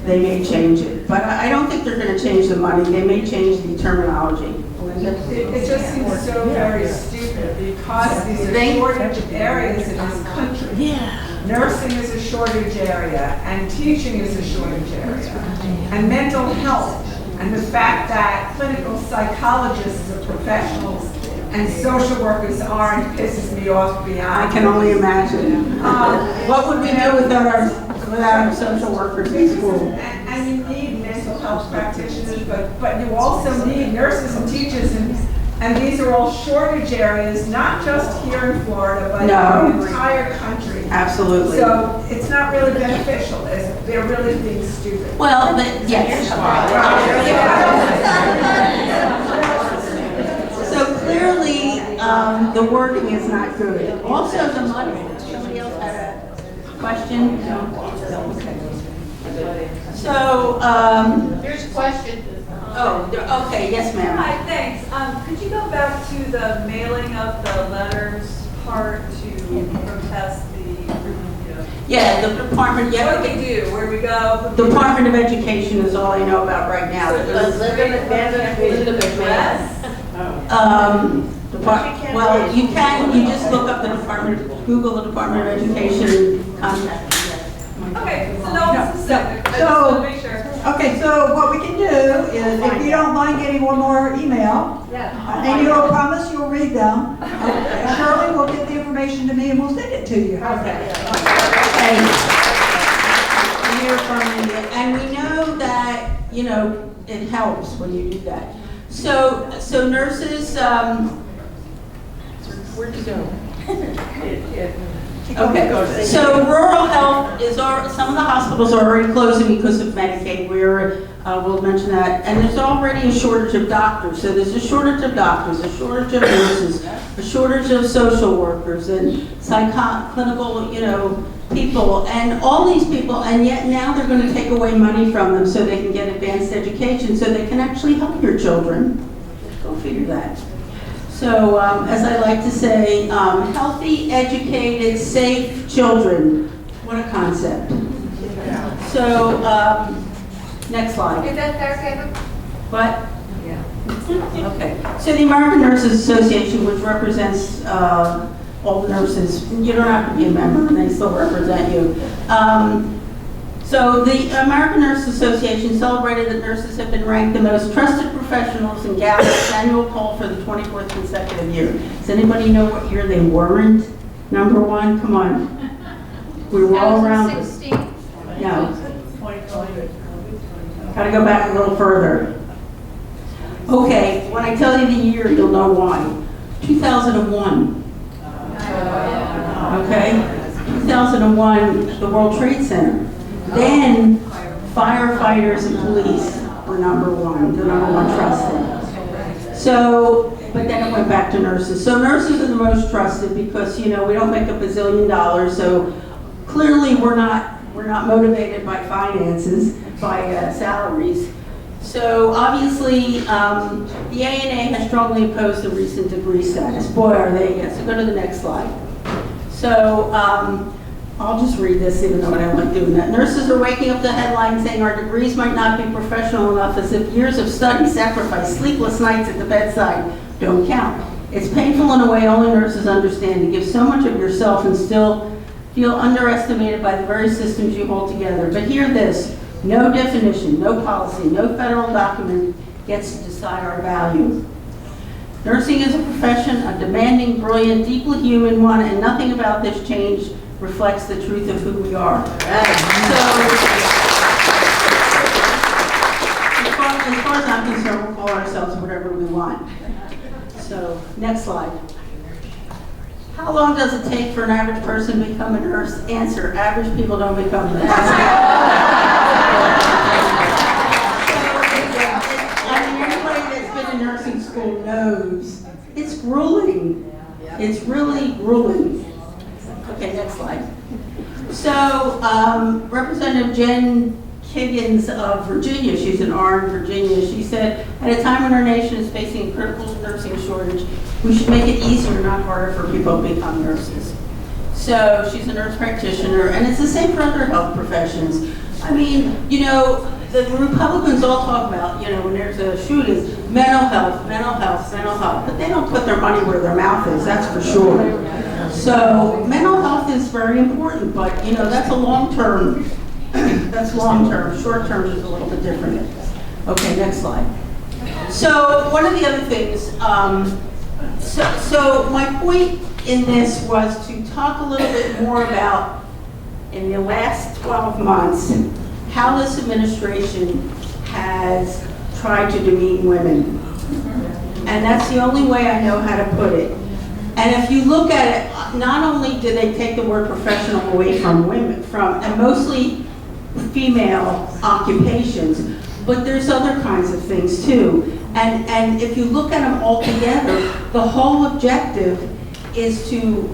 they may change it. But I don't think they're going to change the money. They may change the terminology. It just seems so very stupid because these are shortage areas in this country. Yeah. Nursing is a shortage area, and teaching is a shortage area, and mental health, and the fact that clinical psychologists are professionals and social workers aren't pisses me off beyond. I can only imagine. What would we do without our social workers in school? And you need mental health practitioners, but you also need nurses and teachers, and these are all shortage areas, not just here in Florida, but in the entire country. Absolutely. So it's not really beneficial. They're really being stupid. Well, yes. So clearly, the wording is not good. Also, the money. Somebody else had a question? No. Okay. So, There's a question. Okay, yes, ma'am. Hi, thanks. Could you go back to the mailing of the letters part to protest the, Yeah, the department. Yeah. What do we do? Where do we go? Department of Education is all I know about right now. Well, you just look up the department, Google the Department of Education and contact them. Okay, so no, specific. I just want to make sure. Okay, so what we can do is, if you don't mind getting one more email, and you'll promise you'll read them, Shirley will get the information to me and we'll send it to you. Okay. And we know that, it helps when you do that. So nurses, where'd you go? Okay, so rural health is, some of the hospitals are already closing because of Medicaid. We'll mention that. And there's already a shortage of doctors. So there's a shortage of doctors, a shortage of nurses, a shortage of social workers and clinical, people. And all these people, and yet now they're going to take away money from them so they can get advanced education so they can actually help your children. Go figure that. So, as I like to say, healthy, educated, safe children. What a concept. So, next slide. Is that fair, Kevin? What? Yeah. Okay. So the American Nurses Association, which represents all the nurses, you don't have to be a member, and they still represent you. So the American Nurses Association celebrated that nurses have been ranked the most trusted professionals in Gallup's annual poll for the 24th consecutive year. Does anybody know what year they weren't number one? Come on. We were all around. 2016. No. Got to go back a little further. Okay, when I tell you the year, you'll know why. 2001. Okay? 2001, the World Trade Center. Then firefighters and police were number one, the number one trusted. So, but then it went back to nurses. So nurses are the most trusted because, we don't make a bazillion dollars. So clearly we're not motivated by finances, by salaries. So obviously, the ANA has strongly opposed the recent degree status. Boy, are they against. So go to the next slide. So, I'll just read this even though I don't like doing that. Nurses are waking up to headlines saying our degrees might not be professional enough, as if years of study, sacrifice, sleepless nights at the bedside don't count. It's painful in a way only nurses understand, to give so much of yourself and still feel underestimated by the very systems you hold together. But hear this, no definition, no policy, no federal document gets to decide our value. Nursing is a profession, a demanding, brilliant, deeply human one, and nothing about this change reflects the truth of who we are. So, as far as I'm concerned, we'll call ourselves whatever we want. So, next slide. How long does it take for an average person to become a nurse? Answer, average people don't become nurses. Anybody that's been in nursing school knows it's grueling. It's really grueling. Okay, next slide. So, Representative Jen Higgins of Virginia, she's an RN in Virginia, she said, at a time when our nation is facing a critical nursing shortage, we should make it easier, not harder, for people to become nurses. So she's a nurse practitioner, and it's the same for other health professions. I mean, you know, the Republicans all talk about, you know, when there's a shooting, mental health, mental health, mental health, but they don't put their money where their mouth is, that's for sure. So mental health is very important, but, you know, that's a long-term. That's long-term. Short-term is a little bit different. Okay, next slide. So one of the other things, so my point in this was to talk a little bit more about, in the last 12 months, how this administration has tried to demean women. And that's the only way I know how to put it. And if you look at it, not only do they take the word professional away from women, and mostly female occupations, but there's other kinds of things too. And if you look at them all together, the whole objective is to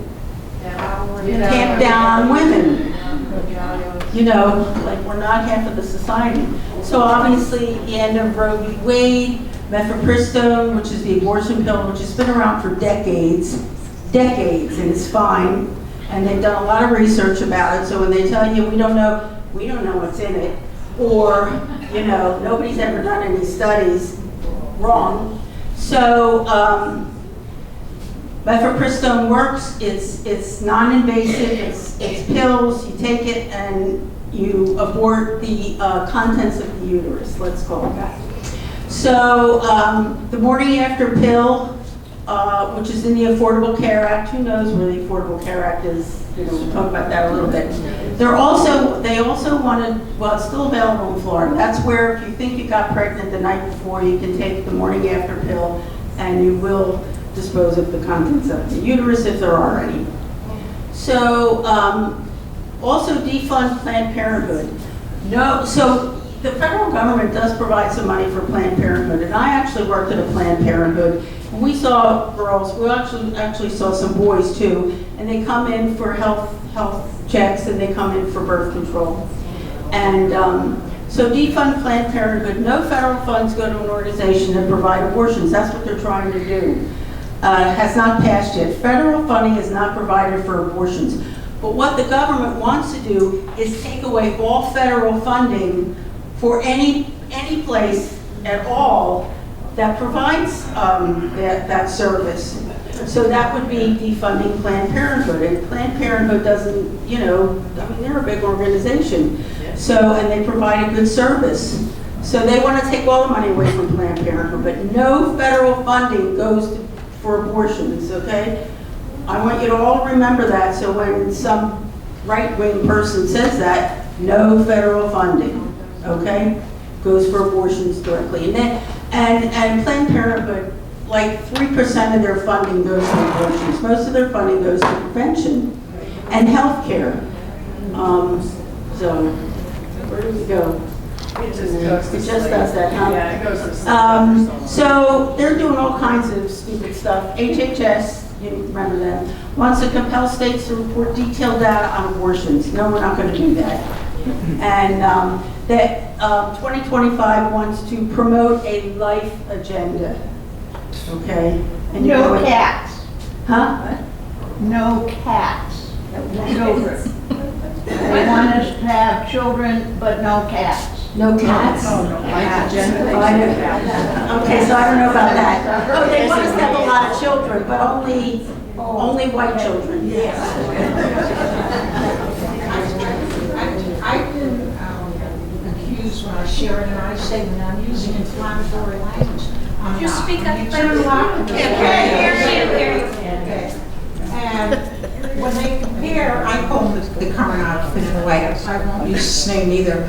tamp down on women. You know, like we're not half of the society. So obviously, the end of Roe v. Wade, mifepristone, which is the abortion pill, which has been around for decades, and it's fine. And they've done a lot of research about it. So when they tell you we don't know what's in it, or, you know, nobody's ever done any studies, wrong. So mifepristone works. It's non-invasive. It's pills. You take it and you abort the contents of the uterus. Let's call it that. So the morning after pill, which is in the Affordable Care Act. Who knows where the Affordable Care Act is? You know, we'll talk about that a little bit. They also wanted, well, it's still available in Florida. That's where if you think you got pregnant the night before, you can take the morning after pill and you will dispose of the contents of the uterus if there are any. So also defund Planned Parenthood. No, so the federal government does provide some money for Planned Parenthood, and I actually worked at a Planned Parenthood. And we saw girls, we actually saw some boys too, and they come in for health checks and they come in for birth control. And so defund Planned Parenthood. No federal funds go to an organization that provide abortions. That's what they're trying to do. Has not passed yet. Federal funding is not provided for abortions. But what the government wants to do is take away all federal funding for any place at all that provides that service. So that would be defunding Planned Parenthood. And Planned Parenthood doesn't, you know, I mean, they're a big organization. So, and they provide a good service. So they want to take all the money away from Planned Parenthood, but no federal funding goes for abortions, okay? I want you to all remember that, so when some right-wing person says that, no federal funding, okay? Goes for abortions directly. And Planned Parenthood, like 3% of their funding goes to abortions. Most of their funding goes to prevention and health care. So, where do we go? It just does that, huh? Yeah, it goes to so they're doing all kinds of stupid stuff. HHS, you remember them, wants to compel states to report detailed data on abortions. No, we're not going to do that. And that 2025 wants to promote a life agenda. Okay? And No cats. Huh? No cats. Children. They want us to have children, but no cats. No cats? Oh, no cats. Okay, so I don't know about that. Oh, they want us to have a lot of children, but only white children. Yes. I've been accused when Sharon and I say when I'm using inflammatory language. I'm Just not. speak up. You turn loud. Can't hear you. Okay. And when they compare, I call them the current outfit in the White House, I won't use his name either,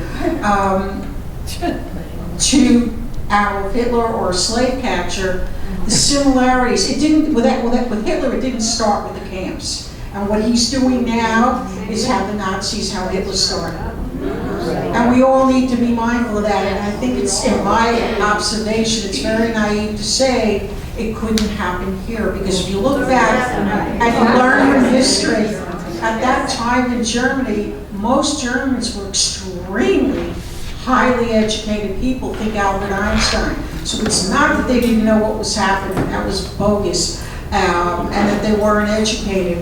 to Adolf Hitler or a slave catcher, the similarities, it didn't, with Hitler, it didn't start with the camps. And what he's doing now is how the Nazis, how Hitler started. And we all need to be mindful of that, and I think it's, in my observation, it's very naive to say it couldn't happen here, because if you look back and you learn your history, at that time in Germany, most Germans were extremely highly educated people think Albert Einstein. So it's not that they didn't know what was happening, that was bogus, and that they weren't educated.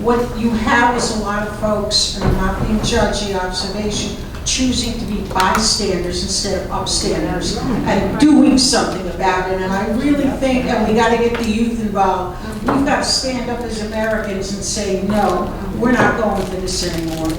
What you have is a lot of folks, and I'm not being judgy, observation, choosing to be bystanders instead of upstanders and doing something about it. And I really think, and we got to get the youth involved, we've got to stand up as Americans and say, no, we're not going for this anymore.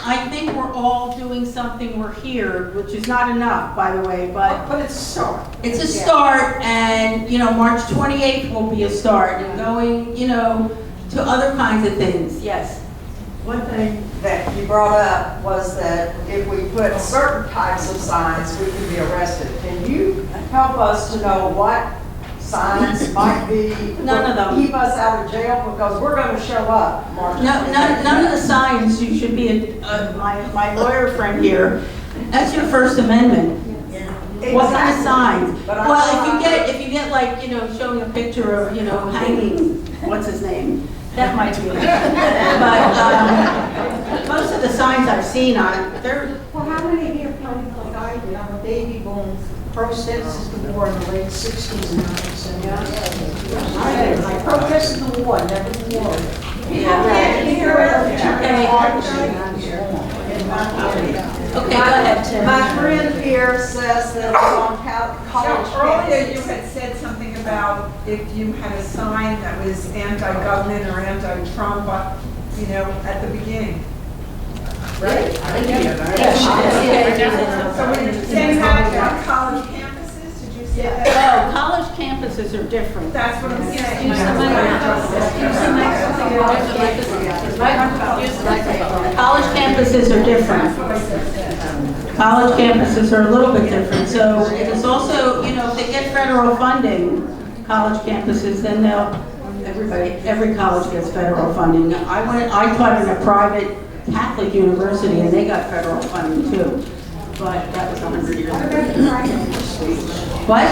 I think we're all doing something. We're here, which is not enough, by the way, but it's a start. It's a start, and March 28th will be a start, and going, to other kinds of things. Yes. One thing that you brought up was that if we put certain types of signs, we can be arrested. Can you help us to know what signs might be, None of them. keep us out of jail, because we're going to show up March 28th. None of the signs. You should be my lawyer friend here. That's your First Amendment. What kind of signs? Well, if you get like, showing a picture of, hanging, what's his name? That might be. But most of the signs I've seen on it, they're. Well, how many here probably like I did? I'm a baby boom. Protested the war in the late 60s and 90s. I protested the war, never the war. Okay, go ahead, Tim. My friend here says that it's on college So earlier you campuses. had said something about if you had a sign that was anti-government or anti-Trump, at the beginning. Right? Yes, So when you're saying that about college campuses, did you say that? Oh, college campuses are different. That's what I'm saying. College campuses are different. College campuses are a little bit different. So it is also, if they get federal funding, college campuses, then every college gets federal funding. I taught in a private Catholic university and they got federal funding too. But that was 100 years ago. What?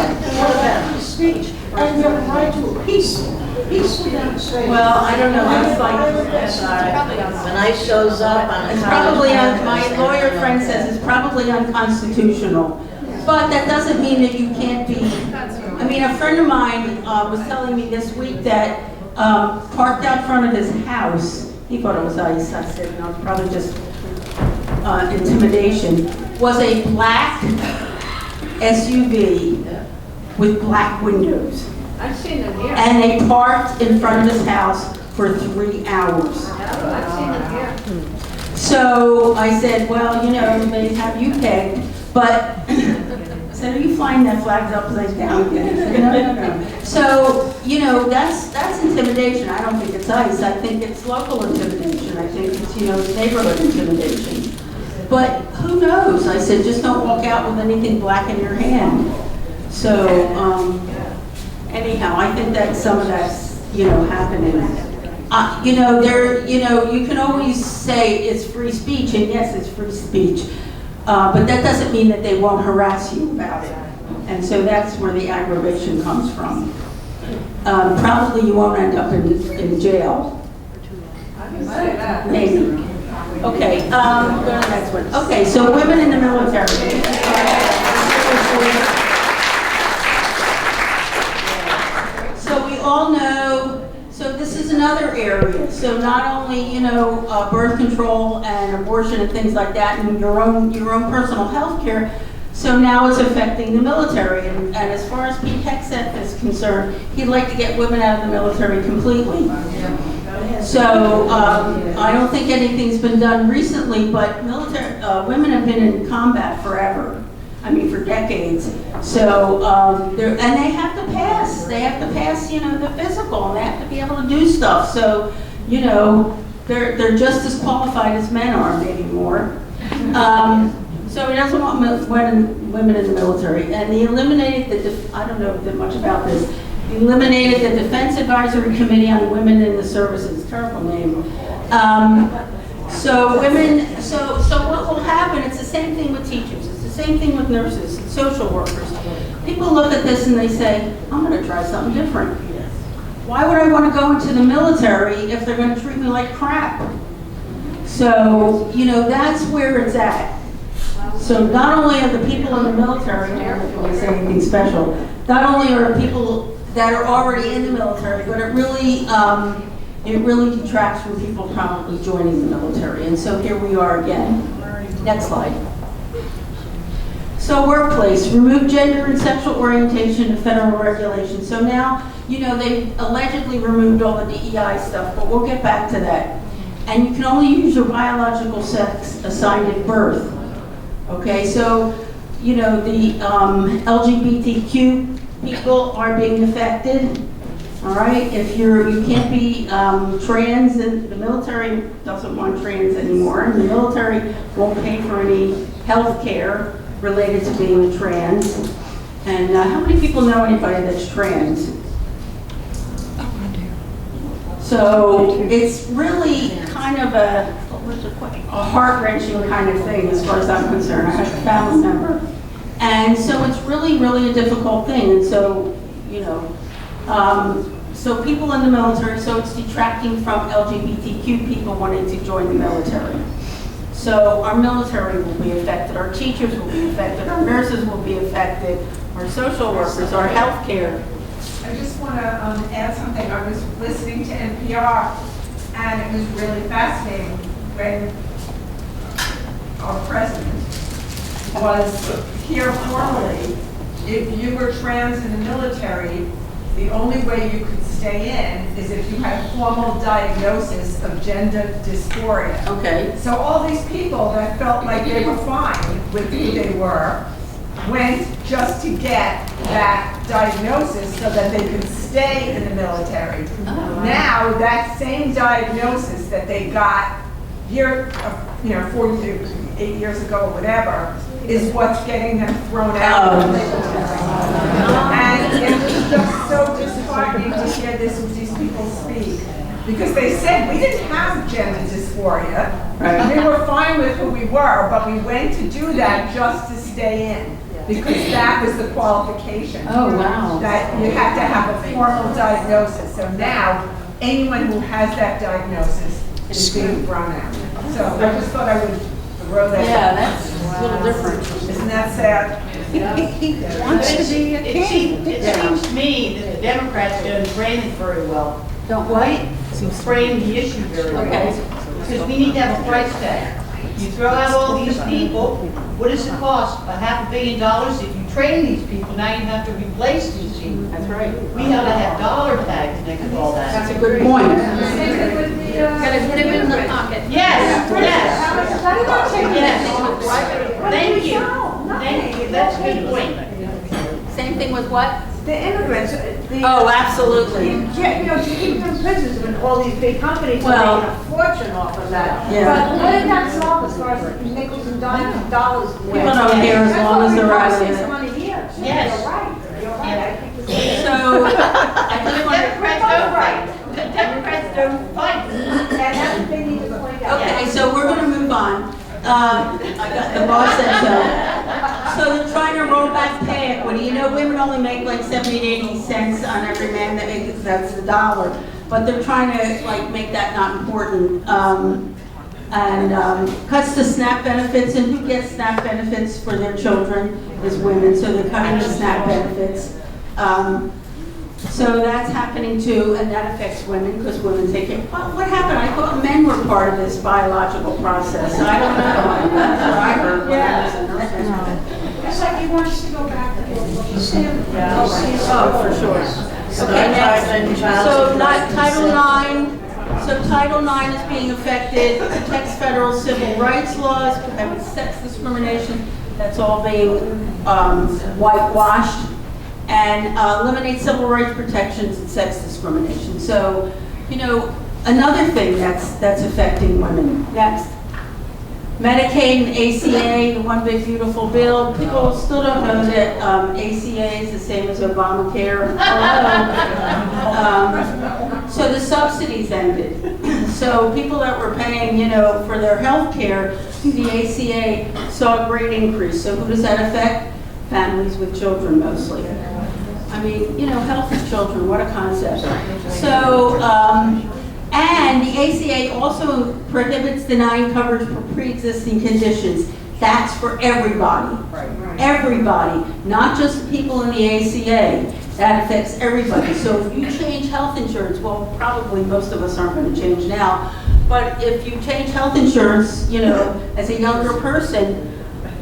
Speech, and your right to a peaceful demonstration. Well, I don't know. It's like When I shows up on a it's college probably campus, my lawyer friend says it's probably unconstitutional. But that doesn't mean that you can't be. I mean, a friend of mine was telling me this week that parked out front of his house. He thought it was ice. I said, no, it's probably just intimidation. Was a black SUV with black windows. I've seen them here. And they parked in front of his house for 3 hours. I've seen them here. So I said, well, they have you pegged, but I said, are you flying that flag upside down again? He said, no. So, that's intimidation. I don't think it's ICE. I think it's local intimidation. I think it's, neighborhood intimidation. But who knows? I said, just don't walk out with anything black in your hand. So, anyhow, I think that some of that's, happening. You can always say it's free speech, and yes, it's free speech. But that doesn't mean that they won't harass you about it. And so that's where the aggravation comes from. Probably you won't end up in jail. Maybe. Okay, go to the next one. Okay, so women in the military. So we all know, so this is another area. So not only, birth control and abortion and things like that, and your own personal health care. So now it's affecting the military. And as far as Pete Hegseth is concerned, he'd like to get women out of the military completely. So I don't think anything's been done recently, but women have been in combat forever. I mean, for decades. So, and they have to pass. They have to pass, the physical, and they have to be able to do stuff. So, they're just as qualified as men are, maybe more. So he doesn't want women in the military. And he eliminated I don't know much about this. He eliminated the Defense Advisory Committee on Women in the Services. Terrible name. So what will happen? It's the same thing with teachers. It's the same thing with nurses and social workers. People look at this and they say, I'm going to try something different. why would I want to go into the military if they're going to treat me like crap? So, you know, that's where it's at. So not only are the people in the military, I don't know if you want to say anything special, not only are the people that are already in the military, but it really detracts from people probably joining the military. And so here we are again. Next slide. So workplace, remove gender and sexual orientation in federal regulations. So now, you know, they've allegedly removed all the DEI stuff, but we'll get back to that. And you can only use your biological sex assigned at birth. Okay, so, you know, the LGBTQ people are being affected. All right, if you can't be trans, and the military doesn't want trans anymore, and the military won't pay for any health care related to being a trans. And how many people know anybody that's trans? So it's really kind of a heart-wrenching kind of thing as far as I'm concerned. I have a family member. And so it's really, really a difficult thing. And so, you know, so people in the military, so it's detracting from LGBTQ people wanting to join the military. So our military will be affected, our teachers will be affected, our nurses will be affected, our social workers, our healthcare. I just want to add something. I was listening to NPR, and it was really fascinating when our president was here formally. If you were trans in the military, the only way you could stay in is if you had a formal diagnosis of gender dysphoria. Okay. So all these people that felt like they were fine with who they were went just to get that diagnosis so that they could stay in the military. Now that same diagnosis that they got here, 48 years ago or whatever, is what's getting them thrown out of the military. And it was just so disheartening to hear these people speak. Because they said we didn't have gender dysphoria. Right. We were fine with who we were, but we went to do that just to stay in. Because that was the qualification. Oh, wow. That you had to have a formal diagnosis. So now, anyone who has that diagnosis is being thrown out. So I just thought I would throw that out. Yeah, that's a little different. Isn't that sad? He wants to be a king. It seems to me that the Democrats don't frame it very well. Don't what? Frame the issue very well. Because we need to have a price tag. You throw out all these people, what does it cost? $500 million if you train these people, now you have to replace these people. That's right. We ought to have dollar tags next to all that. That's a good point. Gotta hit him in the pocket. Yes, Thank you. Thank you, that's a good point. Same thing with what? The immigrants. Oh, absolutely. You know, to keep them in prisons when all these big companies Well, are making a fortune off of that. Yeah. But what did that solve as far as nickels and dimes, dollars? People don't care as long as they're out of That's it. what we money here. Yes. You're right. You're right. I think the same. So, The Democrats don't fight. And that's what they need to point out. okay, so we're going to move on. The boss said so. So they're trying to roll back pay equity. You know, women only make like 70 to 80 cents on every man that makes it, that's the dollar. But they're trying to like make that not important. Cuts to SNAP benefits, and who gets SNAP benefits for their children is women, so they're cutting the SNAP benefits. So that's happening too, and that affects women because women take it. What happened? I thought men were part of this biological process. I don't know. That's what I heard. It's like he wants to go back to what he said. Oh, for sure. Okay, next. So Title IX. So Title IX is being affected. Protects federal civil rights laws. Prevents sex discrimination. That's all being whitewashed. And eliminate civil rights protections and sex discrimination. So, you know, another thing that's affecting women. Next. Medicaid and ACA, the one big beautiful bill. People still don't know that ACA is the same as Obamacare. So the subsidies ended. So people that were paying, you know, for their health care, the ACA saw a great increase. So who does that affect? Families with children mostly. I mean, you know, healthy children, what a concept. So, and the ACA also prohibits denying coverage for pre-existing conditions. That's for everybody. Everybody, not just the people in the ACA. That affects everybody. So if you change health insurance, well, probably most of us aren't going to change now, but if you change health insurance, you know, as a younger person,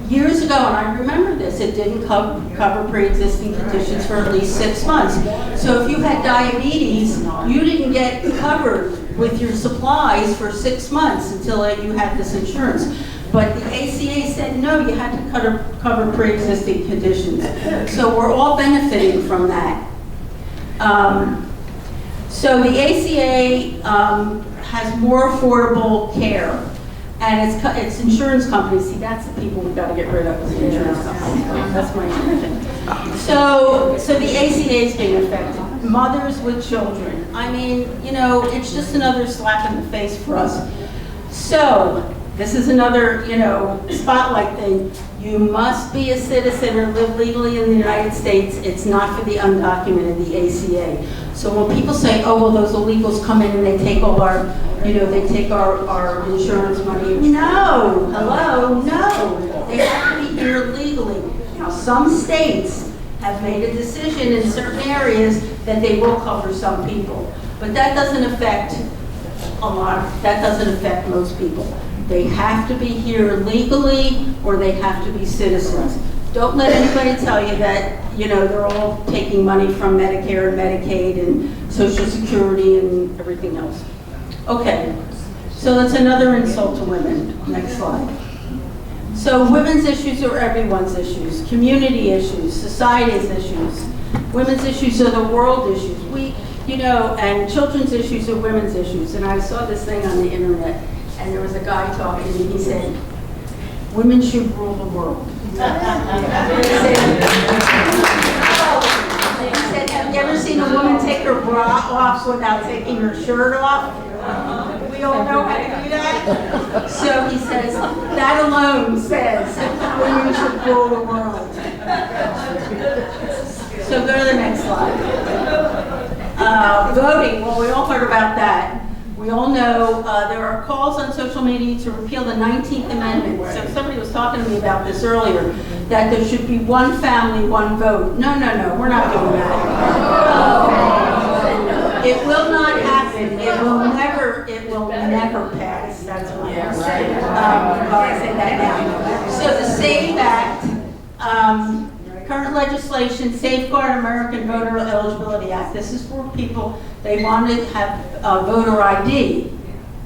years ago, and I remember this, it didn't cover pre-existing conditions for at least 6 months. So if you had diabetes, you didn't get covered with your supplies for 6 months until you had this insurance. But the ACA said, no, you had to cover pre-existing conditions. So we're all benefiting from that. So the ACA has more affordable care. And it's insurance companies. See, that's the people we've got to get rid of, the insurance companies. That's my intention. So the ACA is being affected. Mothers with children. I mean, you know, it's just another slap in the face for us. So this is another, you know, spotlight thing. You must be a citizen or live legally in the United States. It's not for the undocumented, the ACA. So when people say, oh, well, those illegals come in and they take all our, you know, they take our insurance money. No, hello, no. They have to be here legally. Now, some states have made a decision in certain areas that they will cover some people. But that doesn't affect that doesn't affect most people. They have to be here legally or they have to be citizens. Don't let anybody tell you that, you know, they're all taking money from Medicare and Medicaid and Social Security and everything else. Okay, so that's another insult to women. Next slide. So women's issues are everyone's issues. Community issues, society's issues. Women's issues are the world issues. You know, and children's issues are women's issues. And I saw this thing on the internet, and there was a guy talking, and he said, women should rule the world. He said, have you ever seen a woman take her bra off without taking her shirt off? We all know how to do that. So he says, that alone says women should rule the world. So go to the next slide. Voting, well, we all heard about that. We all know there are calls on social media to repeal the 19th Amendment. So somebody was talking to me about this earlier, that there should be one family, one vote. No, we're not doing that. It will not happen. It will never pass. That's what I'm saying. I say that now. So the SAVE Act, current legislation, Safeguard American Voter Eligibility Act. This is for people, they want to have voter ID.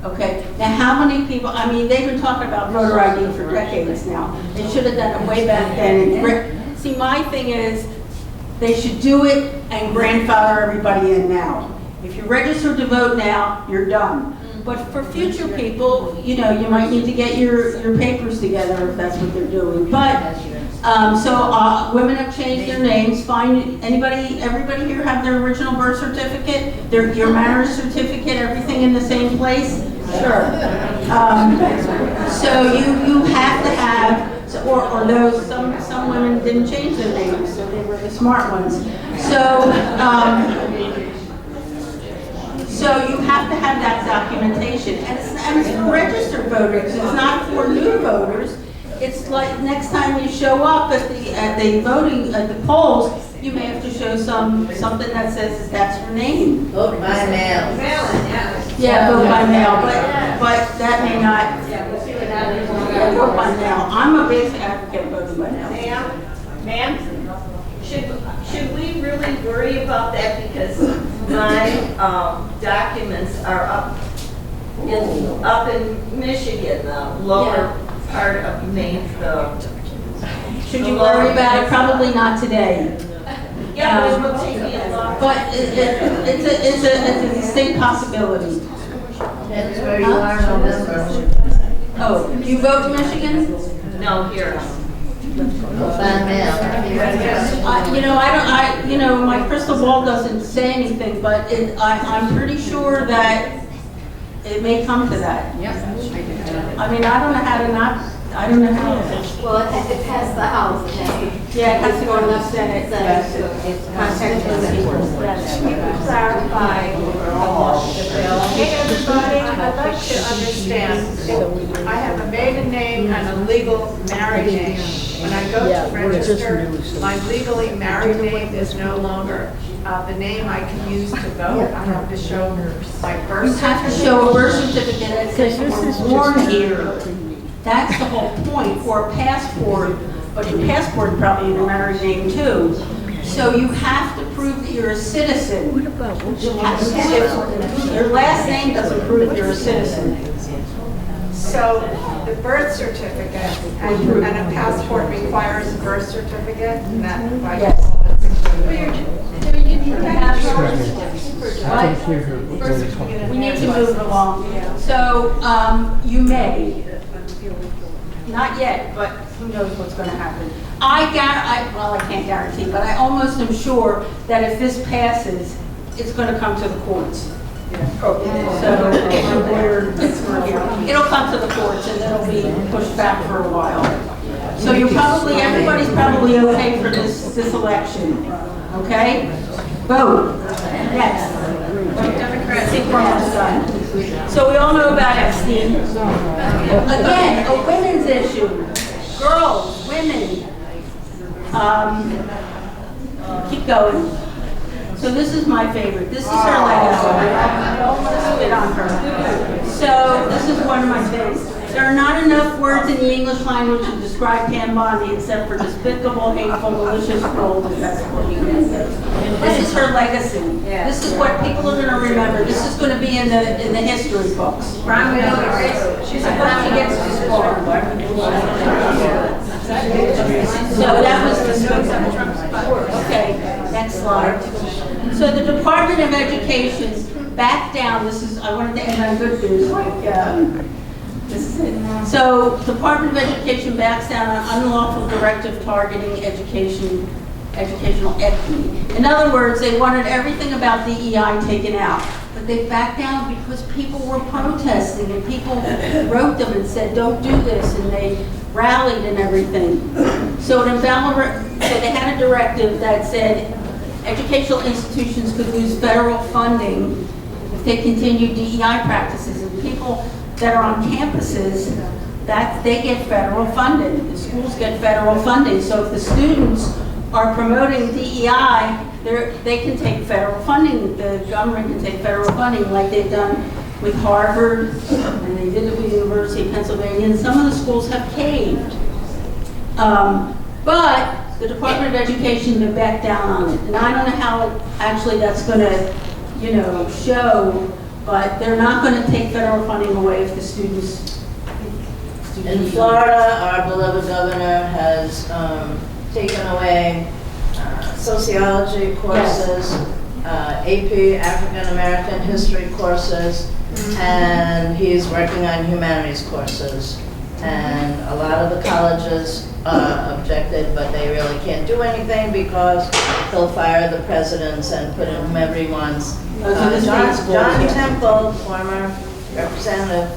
Okay, now how many people, I mean, they've been talking about voter ID for decades now. They should have done it way back then. See, my thing is, they should do it and grandfather everybody in now. If you register to vote now, you're done. But for future people, you know, you might need to get your papers together if that's what they're doing. But women have changed their names. Everybody here have their original birth certificate, your marriage certificate, everything in the same place? Sure. So you have to have, or those, some women didn't change their names, so they were the smart ones. So you have to have that documentation, and it's for registered voters. It's not for new voters. It's like next time you show up at the voting at the polls, you may have to show something that says that's your name. Vote by mail. Yeah, vote by mail, but that may not. Yeah, vote by mail. I'm a big advocate of voting by mail. Ma'am, should we really worry about that, because my documents are up in Michigan, the lower part of Maine. Should you worry about it? Probably not today. Yeah, but it will take me a long time. But it's a distinct possibility. That's where you are, November. Oh, you vote in Michigan? No, here. By mail. My crystal ball doesn't say anything, but I'm pretty sure that it may come to that. I mean, I don't know how to. Well, it has the House, it has Yeah, it has to go to the Senate. Can you clarify the bill? Hey, everybody, I'd like to understand, I have a maiden name and a legal married name. When I go to register, my legally married name is no longer the name I can use to vote. I have to show my birth You have to certificate. show a birth certificate that says you were born here. That's the whole point for a passport, but your passport probably is a married name too. So you have to prove that you're a citizen. Your last name doesn't prove you're a citizen. So the birth certificate and a passport requires a birth certificate? And that, Yes. We need to move along. So, you may, not yet, but who knows what's going to happen. Well, I can't guarantee, but I almost am sure that if this passes, it's going to come to the courts. So, it'll come to the courts and it'll be pushed back for a while. So everybody's probably okay for this election, okay? Vote. Next. I think we're almost done. So we all know about Epstein. Again, a women's issue. Girls, women. Keep going. So this is my favorite. This is her legacy. I don't want to spit on her. So this is one of my favorites. There are not enough words in the English language to describe Pam Bondi except for despicable, hateful, malicious, cruel, detestable. This is her legacy. This is what people are going to remember. This is going to be in the history books. She's supposed to get this far. So that was the okay. Next slide. So the Department of Education backed down. I wanted to end on good news. This is it. So, Department of Education backs down on unlawful directive targeting educational equity. In other words, they wanted everything about DEI taken out. But they backed down because people were protesting and people wrote them and said, don't do this, and they rallied and everything. So they had a directive that said educational institutions could lose federal funding if they continued DEI practices. And people that are on campuses, that they get federal funding. The schools get federal funding. So if the students are promoting DEI, they can take federal funding. The government can take federal funding like they've done with Harvard, and they did it with the University of Pennsylvania, and some of the schools have caved. But the Department of Education can back down on it. And I don't know how actually that's going to, show, but they're not going to take federal funding away if the students. In Florida, our beloved governor has taken away sociology courses, AP, African American history courses, and he's working on humanities courses. And a lot of the colleges objected, but they really can't do anything because they'll fire the presidents and put in whomever he wants. John Temple, former representative,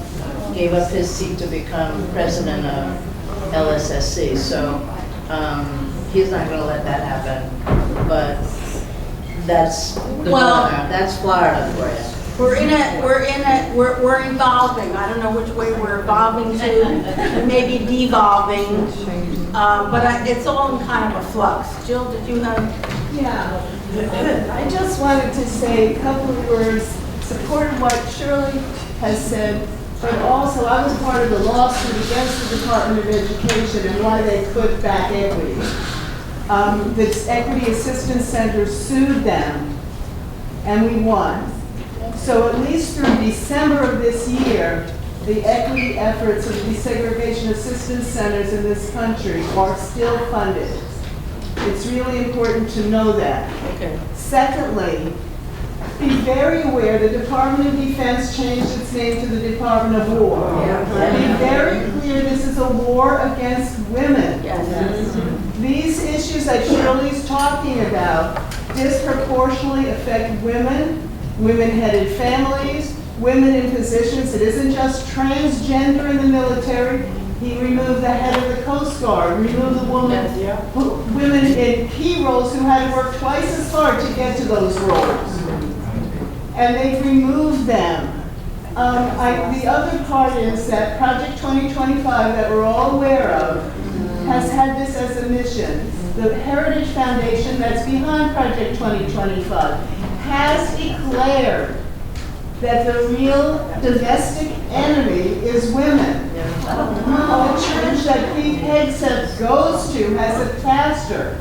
gave up his seat to become president of LSSC. So he's not going to let that happen. But that's that's Florida for you. We're evolving. I don't know which way we're evolving to, maybe devolving, but it's all in kind of a flux. Jill, did you have? Yeah, I just wanted to say a couple of words supporting what Shirley has said, but also I was part of the lawsuit against the Department of Education and why they put back equity. The Equity Assistance Center sued them, and we won. So at least through December of this year, the equity efforts of the desegregation assistance centers in this country are still funded. It's really important to know that. Okay. Secondly, be very aware the Department of Defense changed its name to the Department of War. Be very clear this is a war against women. These issues that Shirley's talking about disproportionately affect women, women-headed families, women in positions. It isn't just transgender in the military. He removed the head of the Coast Guard, removed the women in key roles who had to work twice as hard to get to those roles. And they've removed them. The other part is that Project 2025 that we're all aware of has had this as a mission. The Heritage Foundation that's behind Project 2025 has declared that the real domestic enemy is women. The church that Pete Hegseth goes to has a pastor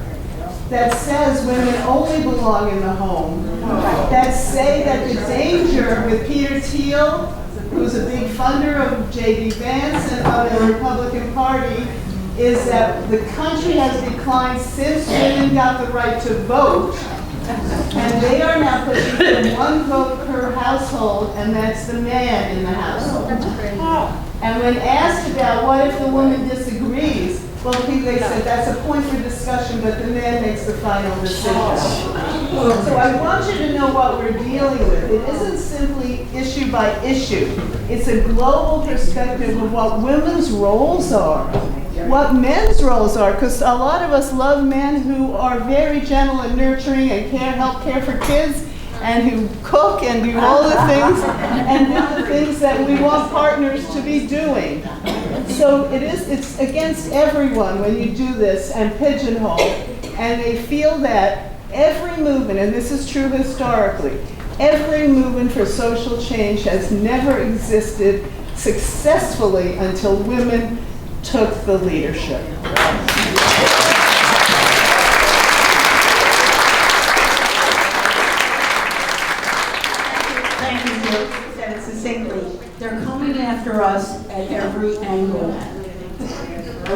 that says women only belong in the home, that say that the danger with Peter Thiel, who's a big funder of J.D. Vance and of the Republican Party, is that the country has declined since women got the right to vote, and they are now pushing for one vote per household, and that's the man in the household. And when asked about what if the woman disagrees, well, they said that's a point for discussion, but the man makes the final decision. So I want you to know what we're dealing with. It isn't simply issue by issue. It's a global perspective of what women's roles are, what men's roles are, because a lot of us love men who are very gentle and nurturing and help care for kids, and who cook and do all the things, and do the things that we want partners to be doing. So it's against everyone when you do this and pigeonhole, and they feel that every movement, and this is true historically, every movement for social change has never existed successfully until women took the leadership. Succinctly, they're coming after us at every angle.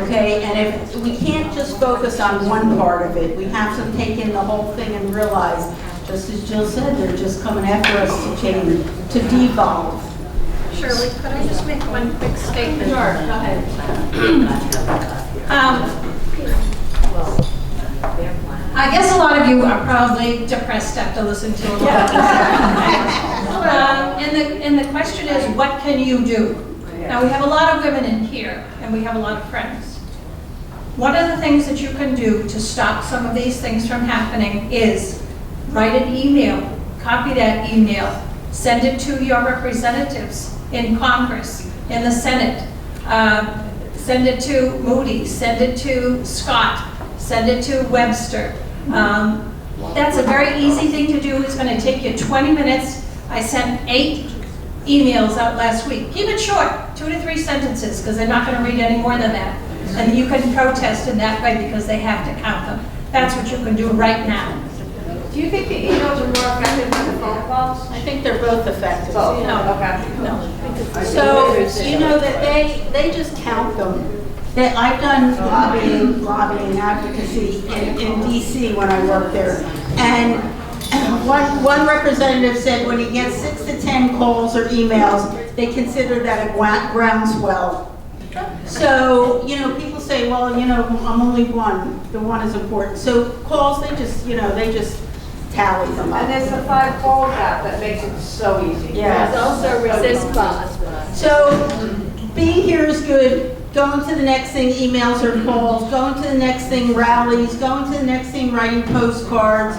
Okay, and if we can't just focus on one part of it, we have to take in the whole thing and realize, just as Jill said, they're just coming after us to change, to devolve. Shirley, could I just make one quick statement? Sure, go ahead. I guess a lot of you are probably depressed after listening to a lot of this. And the question is, what can you do? Now, we have a lot of women in here, and we have a lot of friends. One of the things that you can do to stop some of these things from happening is write an email, copy that email, send it to your representatives in Congress, in the Senate, send it to Moody, send it to Scott, send it to Webster. That's a very easy thing to do. It's going to take you 20 minutes. I sent 8 emails out last week. Keep it short, 2 to 3 sentences, because they're not going to read any more than that. And you can protest in that way because they have to count them. That's what you can do right now. Do you think the emails are more effective than the phone calls? I think they're both effective. Oh, No. okay. No. So, you know, that they just count them. That I've done lobbying advocacy in DC when I worked there. And one representative said when he gets 6 to 10 calls or emails, they consider that a groundswell. So, you know, people say, well, you know, I'm only one. The one is important. So calls, they just tally them up. And there's the 5 call app that makes it so easy. Yeah. There's also resist bots. So being here is good. Going to the next thing, emails or calls. Going to the next thing, rallies. Going to the next thing, writing postcards.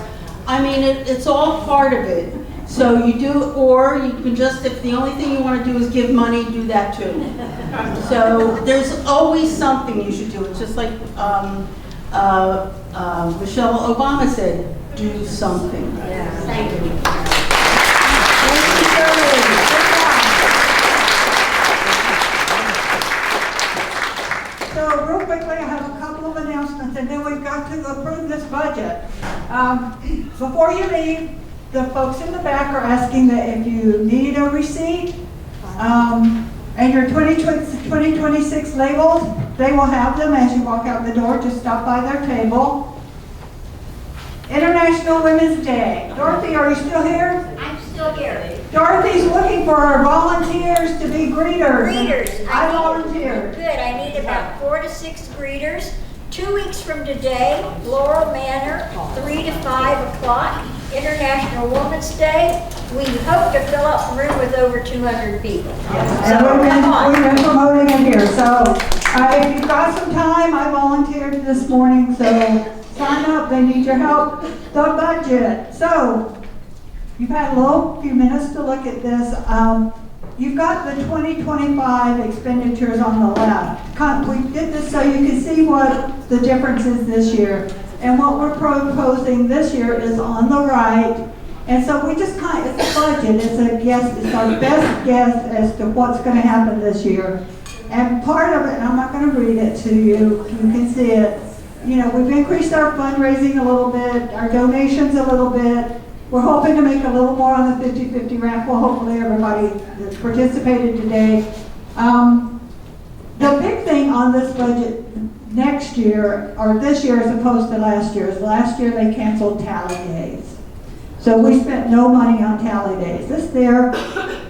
I mean, it's all part of it. So you do, or you can just, if the only thing you want to do is give money, do that too. So there's always something you should do. It's just like Michelle Obama said, do something. Yeah. Thank you. So real quickly, I have a couple of announcements, and then we've got to approve this budget. Before you leave, the folks in the back are asking that if you need a receipt and your 2026 labels, they will have them as you walk out the door. Just stop by their table. International Women's Day. Dorothy, are you still here? I'm still here. Dorothy's looking for volunteers to be greeters. Greeters. I volunteered. Good. I need about 4 to 6 greeters. 2 weeks from today, Laurel Manor, 3 to 5 o'clock, International Women's Day. We hope to fill up the room with over 200 people. And we've been promoting it here, so If you've got some time, I volunteered this morning, so sign up, they need your help. The budget. So, you've had a few minutes to look at this. You've got the 2025 expenditures on the left. We did this so you can see what the difference is this year. And what we're proposing this year is on the right. And so we just it's a budget, it's a guess, it's our best guess as to what's going to happen this year. And part of it, and I'm not going to read it to you, you can see it. You know, we've increased our fundraising a little bit, our donations a little bit. We're hoping to make a little more on the 50-50 raffle. Hopefully everybody that participated today. The big thing on this budget next year, or this year as opposed to last year, is last year they canceled tally days. So we spent no money on tally days. This year,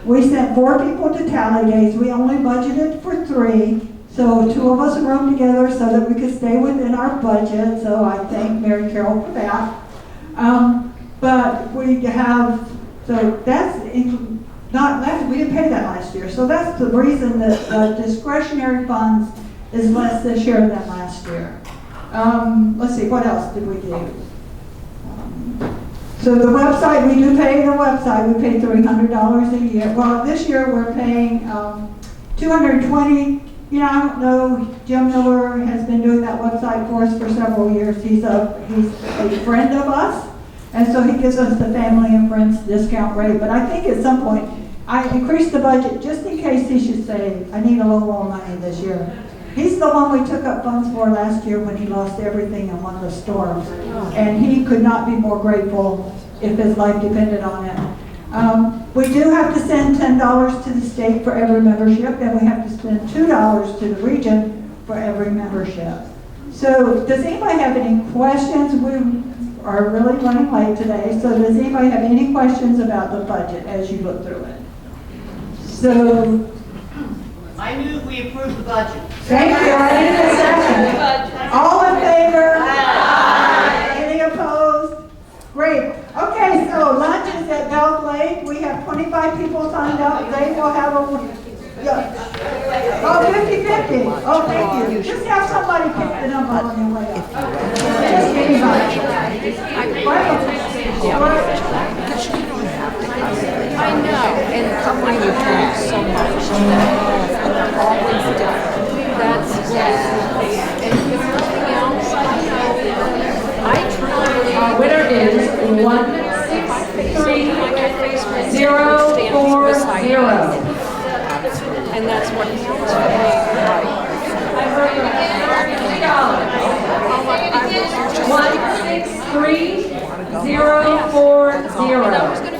we sent 4 people to tally days. We only budgeted for 3. So 2 of us roomed together so that we could stay within our budget. So I thank Mary Carol for that. But we have, so that's not last, we didn't pay that last year. So that's the reason that discretionary funds is less this year than last year. Let's see, what else did we do? So the website, we do pay the website. We pay $300 a year. Well, this year we're paying $220. You know, I don't know, Jim Miller has been doing that website for us for several years. He's a friend of us. And so he gives us the family and friends discount rate. But I think at some point, I increased the budget just in case he should say, I need a little more money this year. He's the one we took up funds for last year when he lost everything in one of the storms. And he could not be more grateful if his life depended on it. We do have to send $10 to the state for every membership, and we have to spend $2 to the region for every membership. So does anybody have any questions? We are really running late today, so does anybody have any questions about the budget as you look through it? So, I move we approve the budget. thank you. Any discussion? All in favor? Aye. Any opposed? Great. Okay, so lunch is at Bell Lake. We have 25 people signed up. They will have a 50-50. Oh, thank you. Just have somebody pick the number on your way up. Just anybody. I know, and company you have so much, and they're always different. That's, and if nothing else, I try. Our winner is 163-040. And that's what counts for me. I heard $3. 163-040.